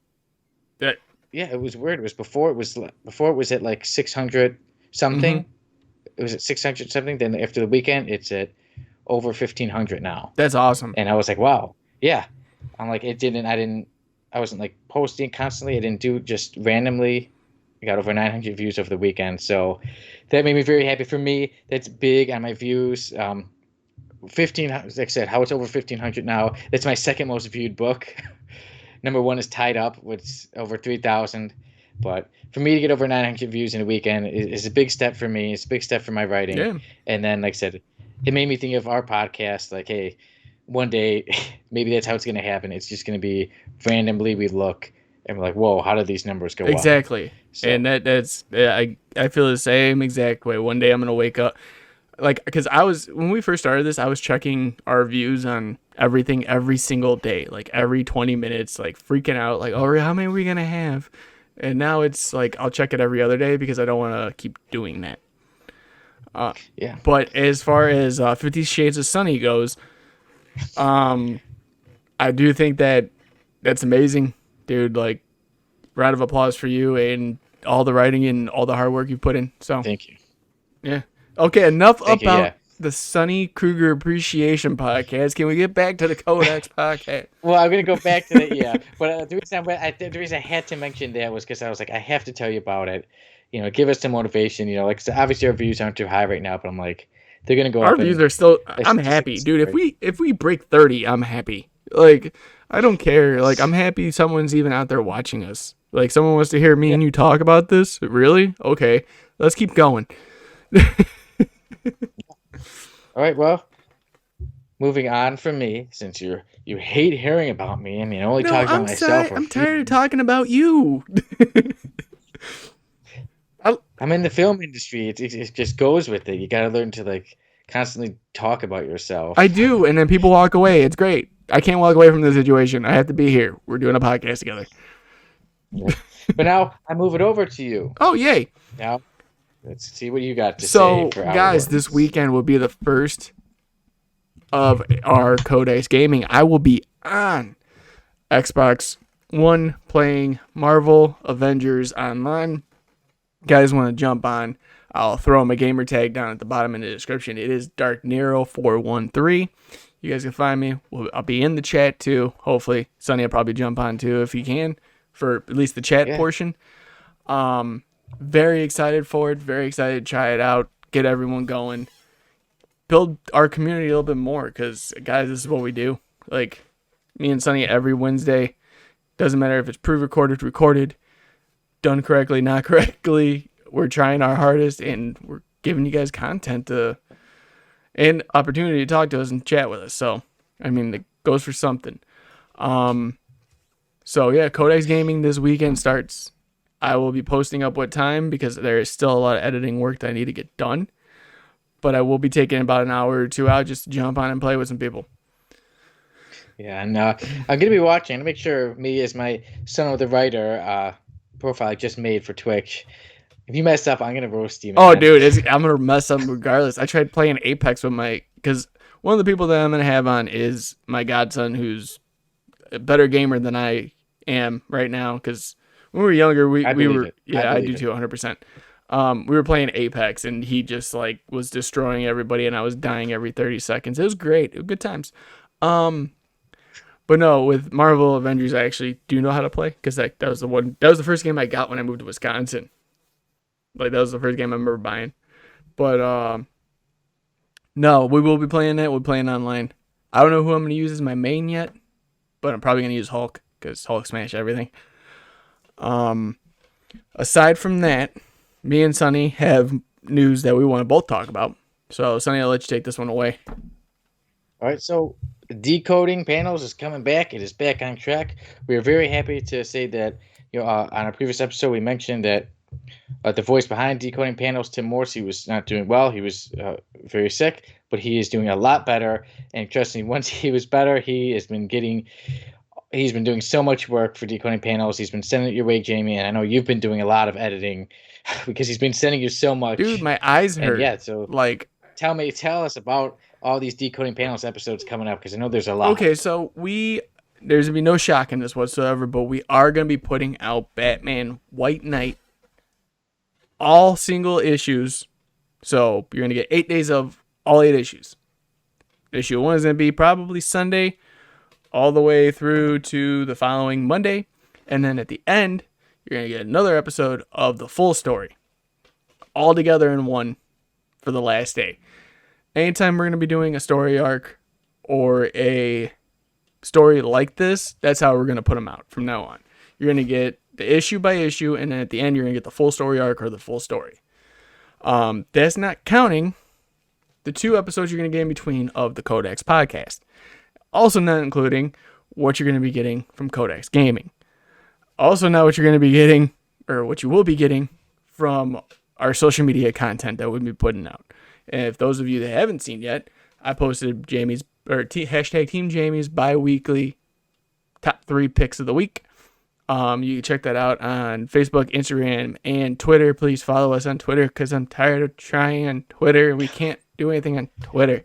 That. Yeah, it was weird. It was before it was at like 600 something. it was at 600 something. Then after the weekend, it's at over 1,500 now. That's awesome. And I was like, wow, yeah. I'm like, I wasn't like posting constantly. I didn't do just randomly. I got over 900 views over the weekend. So that made me very happy. For me, that's big on my views. 15, like I said, how it's over 1,500 now. That's my second most viewed book. Number one is Tied Up, with over 3,000. But for me to get over 900 views in a weekend is a big step for me. It's a big step for my writing. Yeah. And then, like I said, it made me think of our podcast. Like, hey, one day, maybe that's how it's going to happen. It's just going to be randomly we look and we're like, whoa, how did these numbers go up? Exactly. So, and that's I feel the same exact way. One day I'm going to wake up. Like, because when we first started this, I was checking our views on everything every single day, like every 20 minutes, like freaking out, like, oh, how many are we going to have? And now it's like, I'll check it every other day because I don't want to keep doing that. yeah. But as far as 50 Shades of Sonny goes, I do think that's amazing, dude. Like, round of applause for you and all the writing and all the hard work you've put in. So Thank you. Yeah. Okay, enough Thank you, about yeah. the Sonny Kruger Appreciation Podcast. Can we get back to the Codex Podcast? Well, I'm going to go back to that, yeah. But the reason I had to mention that was because I was like, I have to tell you about it. You know, give us some motivation. You know, like, so obviously our views aren't too high right now, but I'm like, they're going to go Our up. views are still. I'm just happy, like, dude. If we break 30, I'm happy. Like, I don't care. Like, I'm happy someone's even out there watching us. Like, someone wants to hear me and you talk about this. Really? Okay, let's keep going. All right, well, moving on from me, since you hate hearing about me. I mean, I only talk about myself. I'm tired of talking about you. I'm in the film industry. It just goes with it. You got to learn to like constantly talk about yourself. I do, and then people walk away. It's great. I can't walk away from the situation. I have to be here. We're doing a podcast together. Yeah. But now I move it over to you. Oh, yay. Now, let's see what you got to say. So, For guys, this weekend will be the first of our Codex Gaming. I will be on Xbox One playing Marvel Avengers Online. Guys want to jump on, I'll throw my gamer tag down at the bottom in the description. It is Dark Nero 413. You guys can find me. I'll be in the chat too. Hopefully, Sonny will probably jump on too if he can, for at least the chat portion. Very excited for it. Very excited to try it out. Get everyone going. Build our community a little bit more, because guys, this is what we do. Like, me and Sonny every Wednesday. Doesn't matter if it's pre-recorded, recorded, done correctly, not correctly. We're trying our hardest, and we're giving you guys content and opportunity to talk to us and chat with us. So, I mean, it goes for something. So yeah, Codex Gaming this weekend starts. I will be posting up what time, because there is still a lot of editing work that I need to get done. But I will be taking about an hour or two out just to jump on and play with some people. Yeah, and I'm going to be watching to make sure me, as my son with a writer profile I just made for Twitch. If you mess up, I'm going to roast you, man. Oh, dude, I'm going to mess up regardless. I tried playing Apex with because one of the people that I'm going to have on is my godson, who's a better gamer than I am right now, because when we were younger, we were, I do too, 100%. We were playing Apex, and he just like was destroying everybody, and I was dying every 30 seconds. It was great. It was good times. But no, with Marvel Avengers, I actually do know how to play, because that was the first game I got when I moved to Wisconsin. Like, that was the first game I remember buying. But no, we will be playing that. We're playing online. I don't know who I'm going to use as my main yet, but I'm probably going to use Hulk, because Hulk smash everything. Aside from that, me and Sonny have news that we want to both talk about. So, Sonny, I'll let you take this one away. All right, so Decoding Panels is coming back. It is back on track. We are very happy to say that, on a previous episode, we mentioned that the voice behind Decoding Panels, Tim Morse, he was not doing well. He was very sick, but he is doing a lot better. And trust me, once he was better, he's been doing so much work for Decoding Panels. He's been sending it your way, Jamie, and I know you've been doing a lot of editing because he's been sending you so much. Dude, my eyes hurt. And yeah, so like, tell us about all these Decoding Panels episodes coming up, because I know there's a lot. Okay, so there's gonna be no shock in this whatsoever, but we are gonna be putting out Batman White Knight, all single issues, So you're going to get 8 days of all 8 issues. Issue 1 is going to be probably Sunday all the way through to the following Monday. And then at the end, you're going to get another episode of the full story all together in one for the last day. Anytime we're going to be doing a story arc or a story like this, that's how we're going to put them out from now on. You're going to get the issue by issue, and then at the end, you're going to get the full story arc or the full story. That's not counting the 2 episodes you're going to get in between of the Codex podcast. Also not including what you're going to be getting from Codex Gaming. Also not what you're going to be getting, or what you will be getting from our social media content that we'll be putting out. And if those of you that haven't seen yet, I posted Jamie's, or hashtag Team Jamie's bi-weekly top 3 picks of the week. You can check that out on Facebook, Instagram, and Twitter. Please follow us on Twitter because I'm tired of trying on Twitter. We can't do anything on Twitter.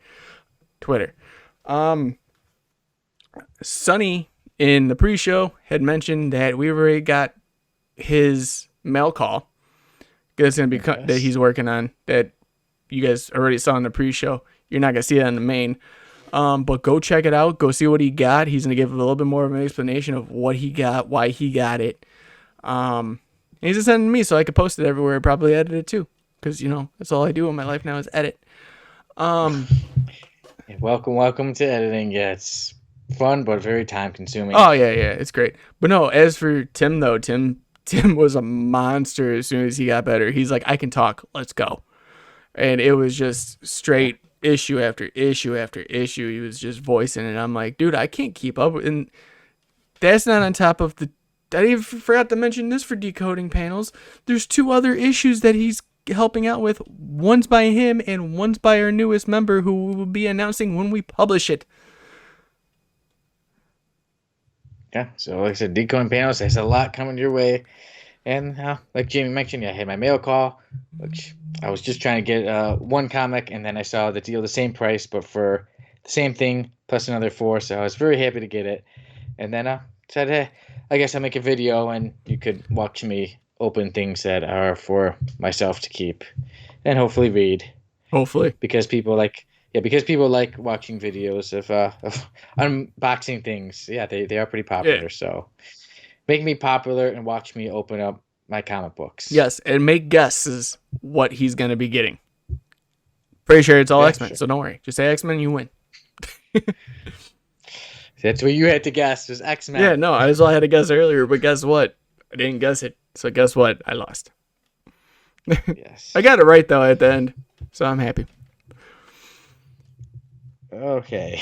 Sonny in the pre-show had mentioned that we already got his mail call. That's going to be that he's working on, that you guys already saw in the pre-show. You're not going to see that in the main. But go check it out. Go see what he got. He's going to give a little bit more of an explanation of what he got, why he got it. And he's just sending me so I could post it everywhere. Probably edit it too. Because, that's all I do in my life now is edit. Welcome to editing. Yeah, it's fun, but very time consuming. Oh, yeah. It's great. But no, as for Tim, though, Tim was a monster as soon as he got better. He's like, I can talk. Let's go. And it was just straight issue after issue after issue. He was just voicing it. I'm like, dude, I can't keep up. And that's not on top of I even forgot to mention this for Decoding Panels. There's 2 other issues that he's helping out with. One's by him and one's by our newest member who we will be announcing when we publish it. Yeah, so like I said, Decoding Panels, there's a lot coming your way. And like Jamie mentioned, I had my mail call, which I was just trying to get 1 comic, and then I saw the deal the same price, but for the same thing, plus another 4, so I was very happy to get it. And then said, hey, I guess I'll make a video, and you could watch me open things that are for myself to keep, and hopefully read. Hopefully. Because people like watching videos of unboxing things. Yeah, they are pretty popular, yeah. So make me popular and watch me open up my comic books. Yes, and make guesses what he's going to be getting. Pretty sure it's all X-Men, sure. So don't worry. Just say X-Men, you win. That's what you had to guess, was X-Men. Yeah, no, that's all I had to guess earlier, but guess what? I didn't guess it. So guess what? I lost. Yes. I got it right, though, at the end, so I'm happy. Okay.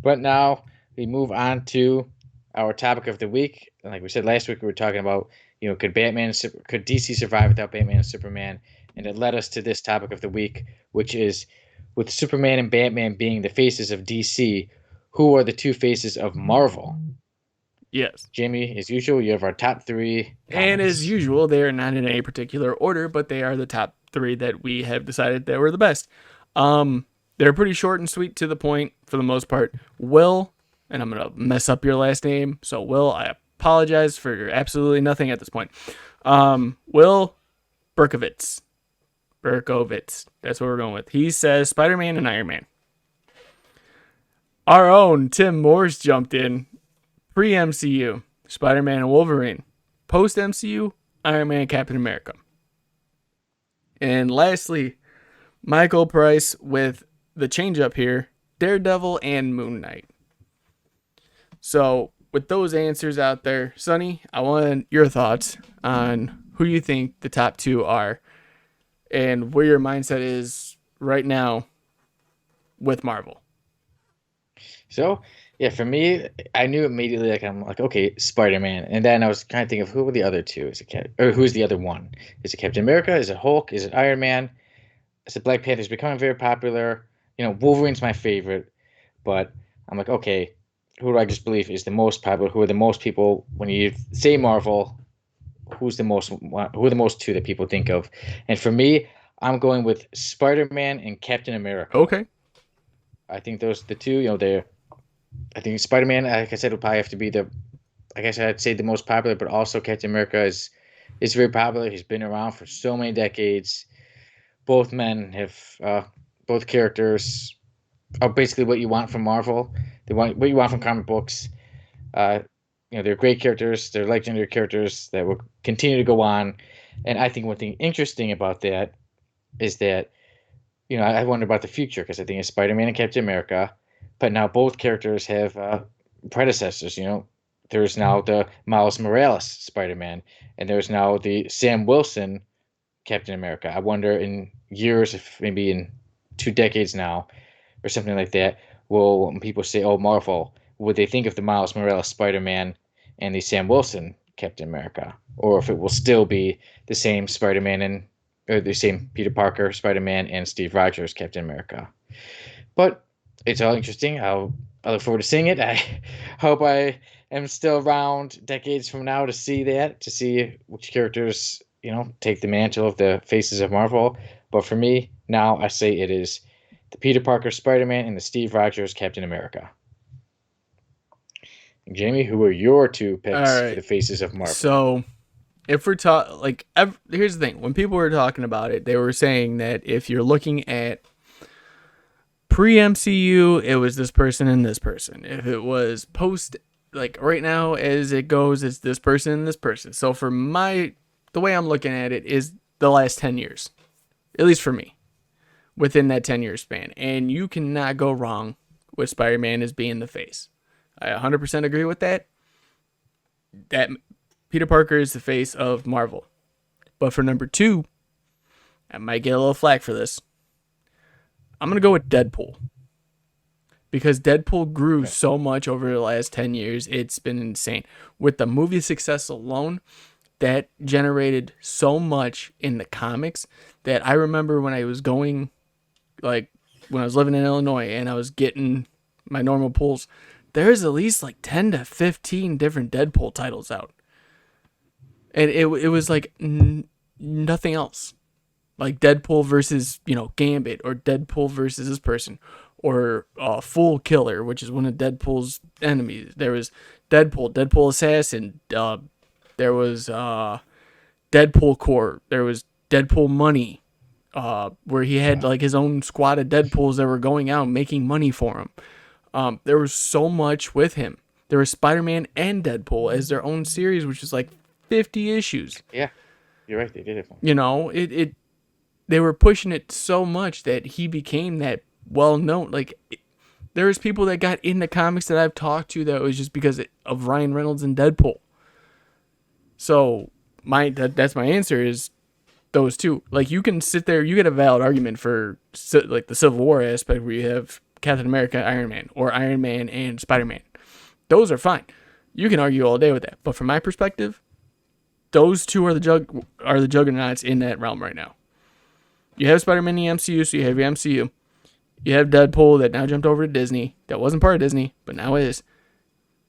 But now we move on to our topic of the week. Like we said last week, we were talking about, could DC survive without Batman and Superman? And it led us to this topic of the week, which is, with Superman and Batman being the faces of DC, who are the 2 faces of Marvel? Yes. Jamie, as usual, you have our top 3 comments. And as usual, they are not in any particular order, but they are the top 3 that we have decided that were the best. They're pretty short and sweet, to the point for the most part. Will, and I'm going to mess up your last name, so Will, I apologize for absolutely nothing at this point. Will Berkowitz. That's what we're going with. He says Spider-Man and Iron Man. Our own Tim Morse jumped in. Pre-MCU, Spider-Man and Wolverine. Post-MCU, Iron Man and Captain America. And lastly, Michael Price with the change up here, Daredevil and Moon Knight. So with those answers out there, Sonny, I want your thoughts on who you think the top 2 are and where your mindset is right now with Marvel. So, yeah, for me, I knew immediately, I'm like, okay, Spider-Man. And then I was trying to think of who were the other 2. Who's the other one? Is it Captain America? Is it Hulk? Is it Iron Man? Is it Black Panther's becoming very popular? Wolverine's my favorite. But I'm like, okay, who do I just believe is the most popular? Who are the most people, when you say Marvel, who are the most 2 that people think of? And for me, I'm going with Spider-Man and Captain America. Okay. I think those are the 2, I think Spider-Man, like I said, will probably have to be I'd say the most popular, but also Captain America is very popular. He's been around for so many decades. both men have both characters are basically what you want from Marvel. They want what you want from comic books. Uh, they're great characters. They're legendary characters that will continue to go on. And I think one thing interesting about that is that I wonder about the future because I think it's Spider-Man and Captain America, but now both characters have predecessors. There's now the Miles Morales Spider-Man, and there's now the Sam Wilson Captain America. I wonder in years, if maybe in 2 decades now, or something like that, will when people say, "Oh, Marvel," would they think of the Miles Morales Spider-Man and the Sam Wilson Captain America, or if it will still be the same Spider-Man and or the same Peter Parker Spider-Man and Steve Rogers Captain America? But it's all interesting. I look forward to seeing it. I hope I am still around decades from now to see that, to see which characters take the mantle of the faces of Marvel. But for me, now I say it is the Peter Parker Spider-Man and the Steve Rogers Captain America. Jamie, who are your two All picks for right. the faces of Marvel? So, if we're here's the thing. When people were talking about it, they were saying that if you're looking at pre-MCU, it was this person and this person. If it was post, like right now as it goes, it's this person and this person. So for the way I'm looking at it is the last 10 years, at least for me, within that 10-year span. And you cannot go wrong with Spider-Man as being the face. I 100% agree with that. That Peter Parker is the face of Marvel. But for number 2, I might get a little flack for this. I'm going to go with Deadpool. Because Deadpool grew so much over the last 10 years. It's been insane. With the movie success alone, that generated so much in the comics that I remember when I was when I was living in Illinois and I was getting my normal pulls, there's at least 10 to 15 different Deadpool titles out. And it was nothing else. Like Deadpool versus, Gambit, or Deadpool versus this person, or Fool Killer, which is one of Deadpool's enemies. There was Deadpool Assassin, there was Deadpool Corps, there was Deadpool Money, where he had his own squad of Deadpools that were going out and making money for him. There was so much with him. There was Spider-Man and Deadpool as their own series, which was 50 issues. Yeah, you're right. They did it. They were pushing it so much that he became that well-known. There's people that got into comics that I've talked to that was just because of Ryan Reynolds and Deadpool. So that's my answer is those two. You can sit there, you get a valid argument for the Civil War aspect where you have Captain America, Iron Man, or Iron Man and Spider-Man. Those are fine. You can argue all day with that. But from my perspective, those two are the juggernauts in that realm right now. You have Spider-Man in the MCU, so you have your MCU. You have Deadpool that now jumped over to Disney. That wasn't part of Disney, but now is.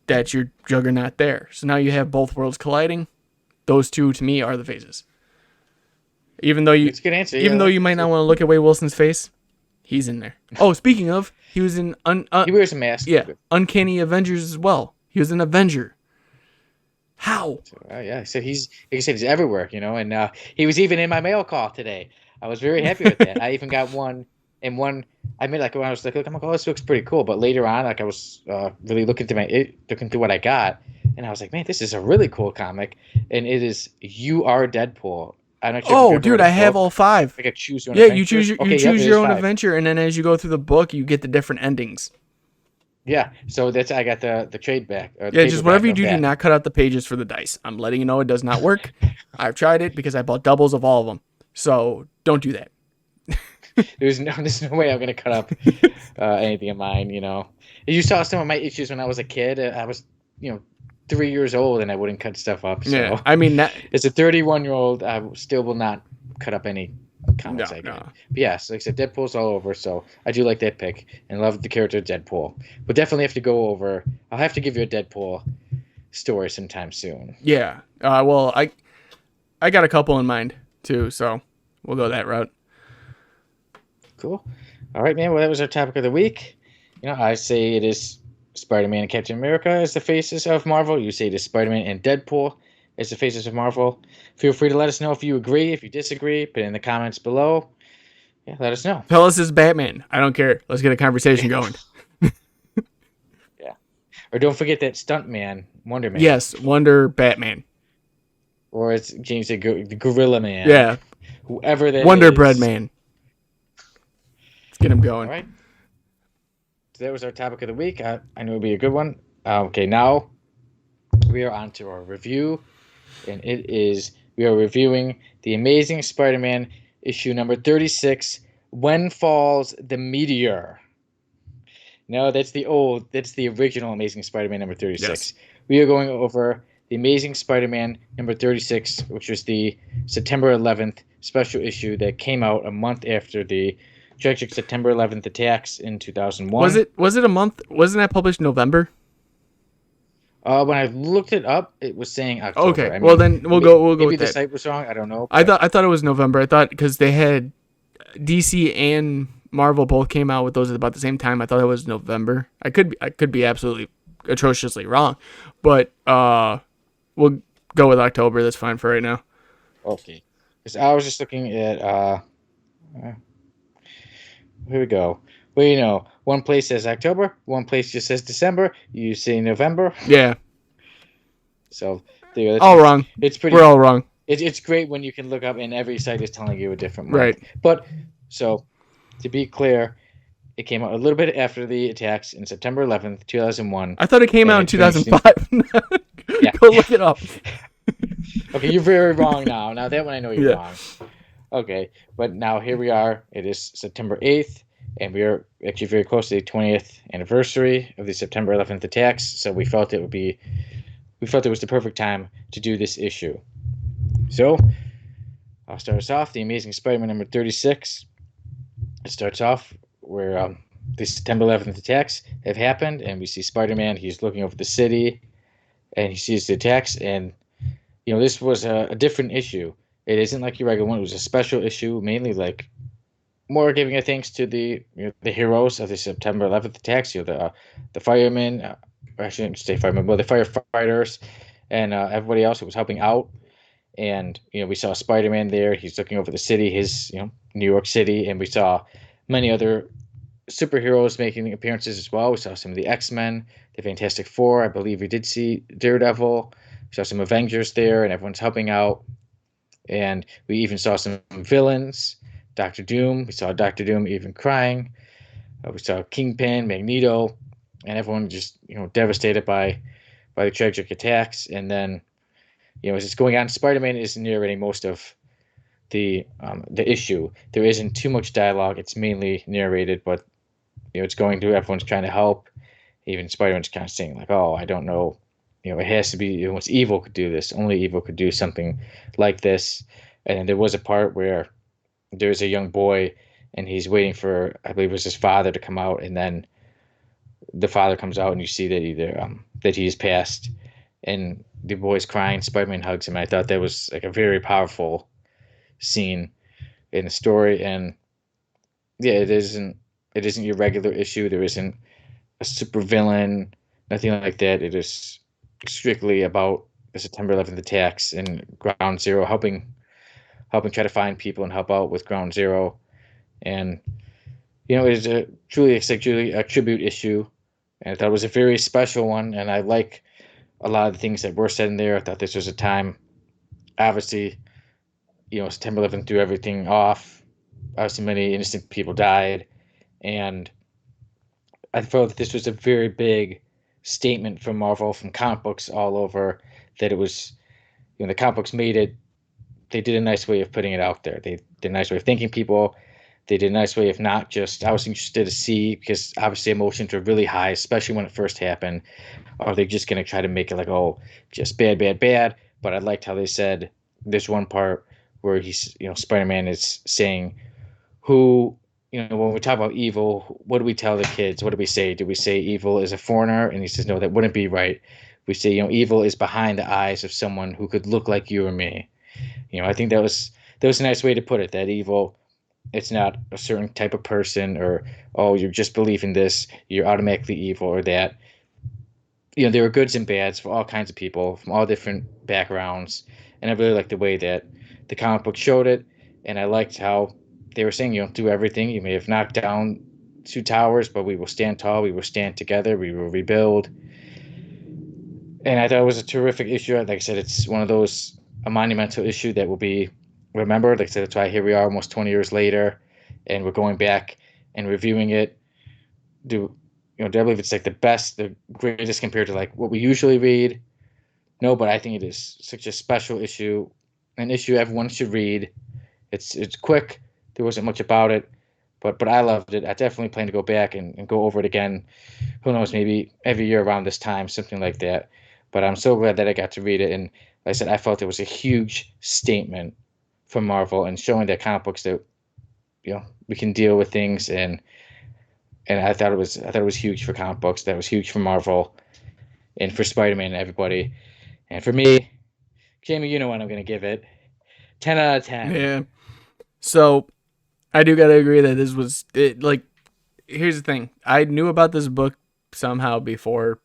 That's your juggernaut there. So now you have both worlds colliding. Those two, to me, are the faces. Even though It's a good answer. Even though you might not want to look at Wade Wilson's face, he's in there. Oh, speaking of, he was in... he wears a mask. Yeah, Uncanny Avengers as well. He was an Avenger. How? So, yeah, so he's everywhere, and he was even in my mail call today. I was very happy with that. I even got one, and one I made when I was I'm like, oh, this looks pretty cool. But later on, I was really looking through what I got, and I was like, man, this is a really cool comic, and it is You Are Deadpool. I'm not sure. Oh, dude, I have all 5. Like a choose your own. Yeah, adventure. you choose your own adventure, and then as you go through the book, you get the different endings. Yeah, so I got the trade back. Yeah, just whatever you do not cut out the pages for the dice. I'm letting you know it does not work. I've tried it because I bought doubles of all of them. So don't do that. There's no way I'm gonna cut up anything of mine. You saw some of my issues when I was a kid. I was 3 years old and I wouldn't cut stuff up. So yeah, I mean as a 31-year-old, I still will not cut up any comics I get. But yes, like I said, Deadpool's all over. So I do like that pick and love the character Deadpool. But definitely have to go over. I'll have to give you a Deadpool story sometime soon. Yeah. Well, I got a couple in mind too, so we'll go that route. Cool. All right, man. Well, that was our topic of the week. I say it is Spider-Man and Captain America as the faces of Marvel. You say it is Spider-Man and Deadpool as the faces of Marvel. Feel free to let us know if you agree, if you disagree. Put it in the comments below. Yeah, let us know. Tell us it's Batman. I don't care. Let's get a conversation going. Yeah. Or don't forget that stuntman, Wonder Man. Yes, Wonder Batman. Or as James said, the Gorilla Man. Yeah, Whoever that Wonder Bread is. Man. Let's get him All going. right. So that was our topic of the week. I know it'll be a good one. Okay, now we are on to our review. And we are reviewing The Amazing Spider-Man issue number 36, When Falls the Meteor. No, that's the original Amazing Spider-Man number 36. Yes. We are going over The Amazing Spider-Man number 36, which was the September 11th special issue that came out a month after the tragic September 11th attacks in 2001. Was it a month? Wasn't that published November? When I looked it up, it was saying October. Okay. Well, then we'll go maybe with the that. site was wrong. I don't know. I thought it was November. I thought because they had DC and Marvel both came out with those at about the same time. I thought it was November. I could be absolutely atrociously wrong, but we'll go with October. That's fine for right now. Okay. Because I was just looking at here we go. Well, you know, one place says October, one place just says December. You say November. Yeah. So there. All wrong. It's pretty. We're all wrong. It's great when you can look up and every site is telling you a different month. Right. But so to be clear, it came out a little bit after the attacks in September 11th, 2001. I thought it came out in 2005. Yeah. Go look it up. Okay, you're very wrong now. Now that one I know you're Yeah. wrong. Okay, but now here we are. It is September 8th, and we are actually very close to the 20th anniversary of the September 11th attacks. So we felt it was the perfect time to do this issue. So I'll start us off. The Amazing Spider-Man number 36. It starts off where the September 11th attacks have happened, and we see Spider-Man. He's looking over the city, and he sees the attacks. And you know, this was a different issue. It isn't like your regular one. It was a special issue, mainly like more giving a thanks to the the heroes of the September 11th attacks. You know, the firemen, or I shouldn't say firemen, but the firefighters, and everybody else who was helping out. And you know, we saw Spider-Man there. He's looking over the city, his New York City, and we saw many other superheroes making appearances as well. We saw some of the X-Men, the Fantastic Four. I believe we did see Daredevil. We saw some Avengers there, and everyone's helping out. And we even saw some villains, Doctor Doom. We saw Doctor Doom even crying. We saw Kingpin, Magneto, and everyone just devastated by the tragic attacks. And then as it's going on, Spider-Man is narrating most of the issue. There isn't too much dialogue. It's mainly narrated, but it's going through. Everyone's trying to help. Even Spider-Man's kind of saying like, "Oh, I don't know. It has to be. Once evil could do this. Only evil could do something like this." And then there was a part where there's a young boy, and he's waiting for, I believe it was his father to come out, and then the father comes out, and you see that that he's passed, and the boy's crying. Spider-Man hugs him. And I thought that was like a very powerful scene in the story, and yeah, it isn't your regular issue. There isn't a super villain, nothing like that. It is strictly about the September 11th attacks and Ground Zero, helping try to find people and help out with Ground Zero. And it is truly a tribute issue, and I thought it was a very special one. And I like a lot of the things that were said in there. I thought this was a time, obviously, September 11th threw everything off. Obviously, many innocent people died, and I felt that this was a very big statement from Marvel, from comic books all over, that it was, the comic books made it. They did a nice way of putting it out there. They did a nice way of thanking people. They did a nice way of not just, I was interested to see, because obviously emotions were really high, especially when it first happened. Are they just going to try to make it like, oh, just bad, bad, bad? But I liked how they said, there's one part where he's, Spider-Man is saying, who, when we talk about evil, what do we tell the kids? What do we say? Do we say evil is a foreigner? And he says, no, that wouldn't be right. We say, evil is behind the eyes of someone who could look like you or me. I think that was a nice way to put it, that evil, it's not a certain type of person, or, oh, you're just believing this, you're automatically evil, or that. There were goods and bads for all kinds of people from all different backgrounds. And I really liked the way that the comic book showed it. And I liked how they were saying, do everything. You may have knocked down 2 towers, but we will stand tall. We will stand together. We will rebuild. And I thought it was a terrific issue. Like I said, it's one of those, a monumental issue that will be remembered. Like I said, that's why here we are almost 20 years later, and we're going back and reviewing it. Do I believe it's like the best, the greatest compared to like what we usually read? No, but I think it is such a special issue, an issue everyone should read. It's quick. There wasn't much about it, but I loved it. I definitely plan to go back and go over it again. Who knows, maybe every year around this time, something like that. But I'm so glad that I got to read it. And like I said, I felt it was a huge statement from Marvel and showing that comic books that we can deal with things, and I thought it was huge for comic books. That was huge for Marvel and for Spider-Man and everybody. And for me, Jamie, you know what I'm gonna give it. 10 out of 10. Yeah. So I do gotta agree that this was it. Like, here's the thing: I knew about this book somehow before,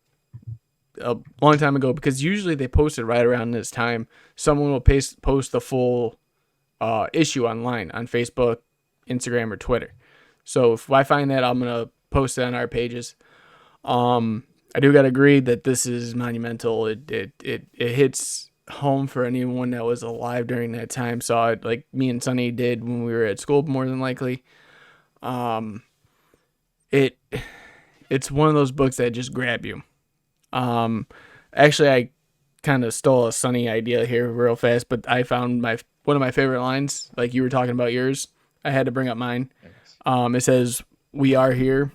a long time ago, because usually they post it right around this time. Someone will post the full issue online on Facebook, Instagram, or Twitter. So if I find that, I'm gonna post it on our pages. I do gotta agree that this is monumental. It hits home for anyone that was alive during that time. Saw it like me and Sonny did when we were at school, more than likely. It's one of those books that just grab you. Actually, I kind of stole a Sonny idea here real fast, but I found one of my favorite lines. Like you were talking about yours, I had to bring up mine. It says, "We are here,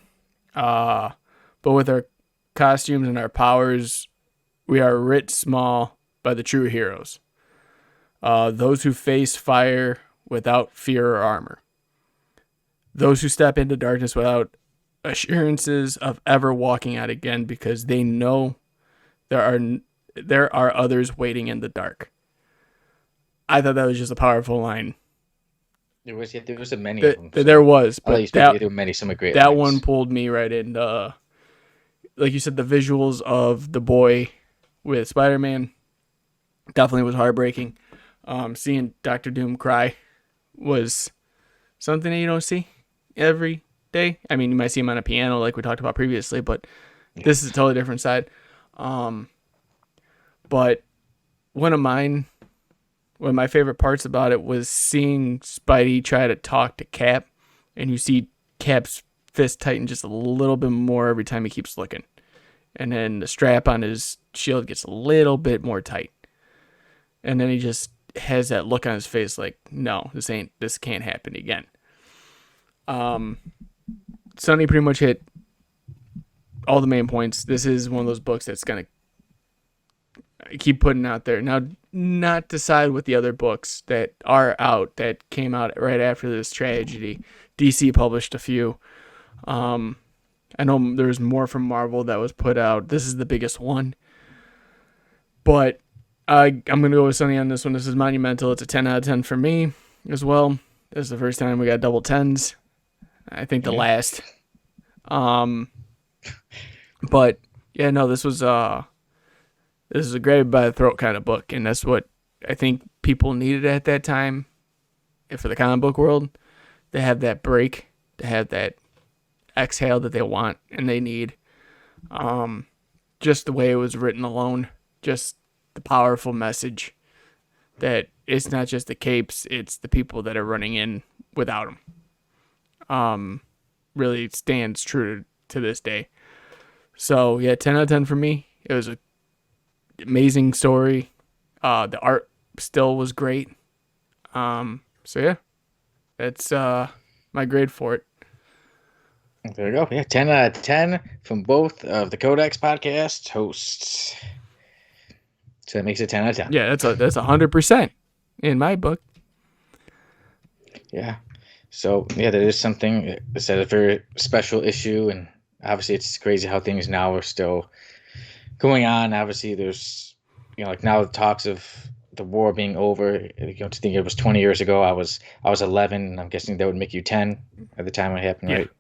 but with our costumes and our powers, we are writ small by the true heroes. Those who face fire without fear or armor. Those who step into darkness without assurances of ever walking out again, because they know there are others waiting in the dark." I thought that was just a powerful line. There was many of them. There was, but there were many, some great that lines. one pulled me right in. Like you said, the visuals of the boy with Spider-Man definitely was heartbreaking. Seeing Dr. Doom cry was something that you don't see every day. I mean, you might see him on a piano like we talked about previously, but this is a totally different side. But one of my favorite parts about it was seeing Spidey try to talk to Cap, and you see Cap's fist tighten just a little bit more every time he keeps looking. And then the strap on his shield gets a little bit more tight. And then he just has that look on his face like, no, this can't happen again. Sonny pretty much hit all the main points. This is one of those books that's going to keep putting out there. Now, not decide with the other books that are out, that came out right after this tragedy. DC published a few. I know there's more from Marvel that was put out. This is the biggest one. But I'm going to go with Sonny on this one. This is monumental. It's a 10 out of 10 for me as well. This is the first time we got double 10s. I think the last. But, yeah, no, this is a grab by the throat kind of book. And that's what I think people needed at that time. And for the comic book world, they have that break. They have that exhale that they want and they need. Just the way it was written alone, just the powerful message that it's not just the capes, it's the people that are running in without them. Really stands true to this day. So yeah, 10 out of 10 for me. It was an amazing story. The art still was great. So yeah, that's my grade for it. There we go. Yeah, 10 out of 10 from both of the Codex podcast hosts. So that makes it 10 out of 10. Yeah, that's 100% in my book. Yeah. So, yeah, that is something. It's a very special issue, and obviously it's crazy how things now are still going on. Obviously, there's, like now the talks of the war being over. To think it was 20 years ago, I was 11, and I'm guessing that would make you 10 at the time it happened, right?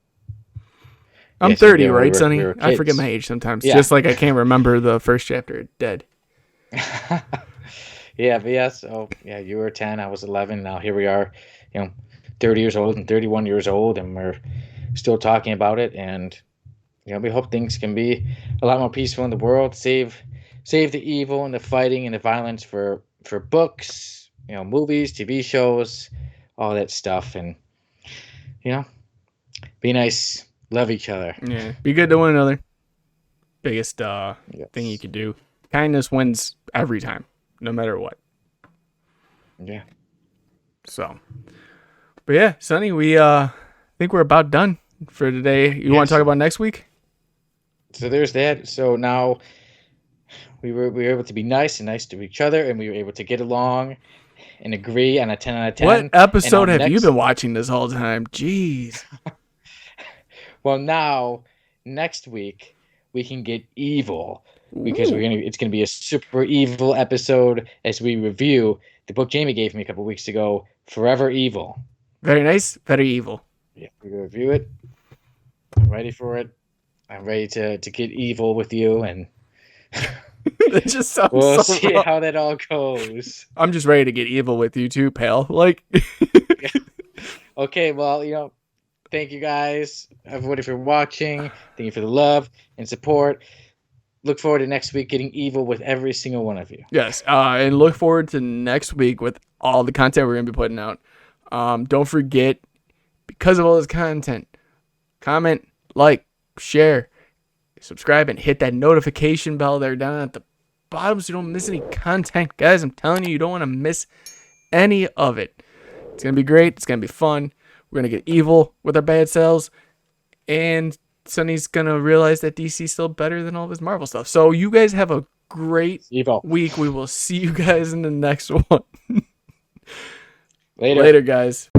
I'm 30, right, Sonny? I forget my age sometimes. Yeah. Just like I can't remember the first chapter, Dead. Yeah, but yeah, so yeah, you were 10, I was 11. Now here we are, 30 years old and 31 years old, and we're still talking about it. And we hope things can be a lot more peaceful in the world. Save the evil and the fighting and the violence for books, movies, TV shows, all that stuff, and be nice, love each other. Yeah, be good to one another. Biggest Yes. thing you can do. Kindness wins every time, no matter what. Yeah. So, but yeah, Sonny, we think we're about done for today. You want to talk about next week? So there's that. So now we were able to be nice to each other, and we were able to get along and agree on a 10 out of 10. What episode have you been watching this whole time? Jeez. Well, now next week we can get evil, because it's gonna be a super evil episode as we review the book Jamie gave me a couple weeks ago, Forever Evil. Very nice, very evil. Yeah, we're gonna review it. I'm ready for it. I'm ready to get evil with you, and It just sounds we'll so see wrong. how that all goes. I'm just ready to get evil with you too, pal. Like, Okay, well, thank you guys, everybody, for watching. Thank you for the love and support. Look forward to next week getting evil with every single one of you. yes, and look forward to next week with all the content we're going to be putting out. Don't forget, because of all this content, comment, like, share, subscribe, and hit that notification bell there down at the bottom so you don't miss any content. Guys, I'm telling you, you don't want to miss any of it. It's going to be great. It's going to be fun. We're going to get evil with our bad selves, and Sonny's going to realize that DC's still better than all of his Marvel stuff. So you guys have a great week. We will see you guys in the next one. Later. Later, guys.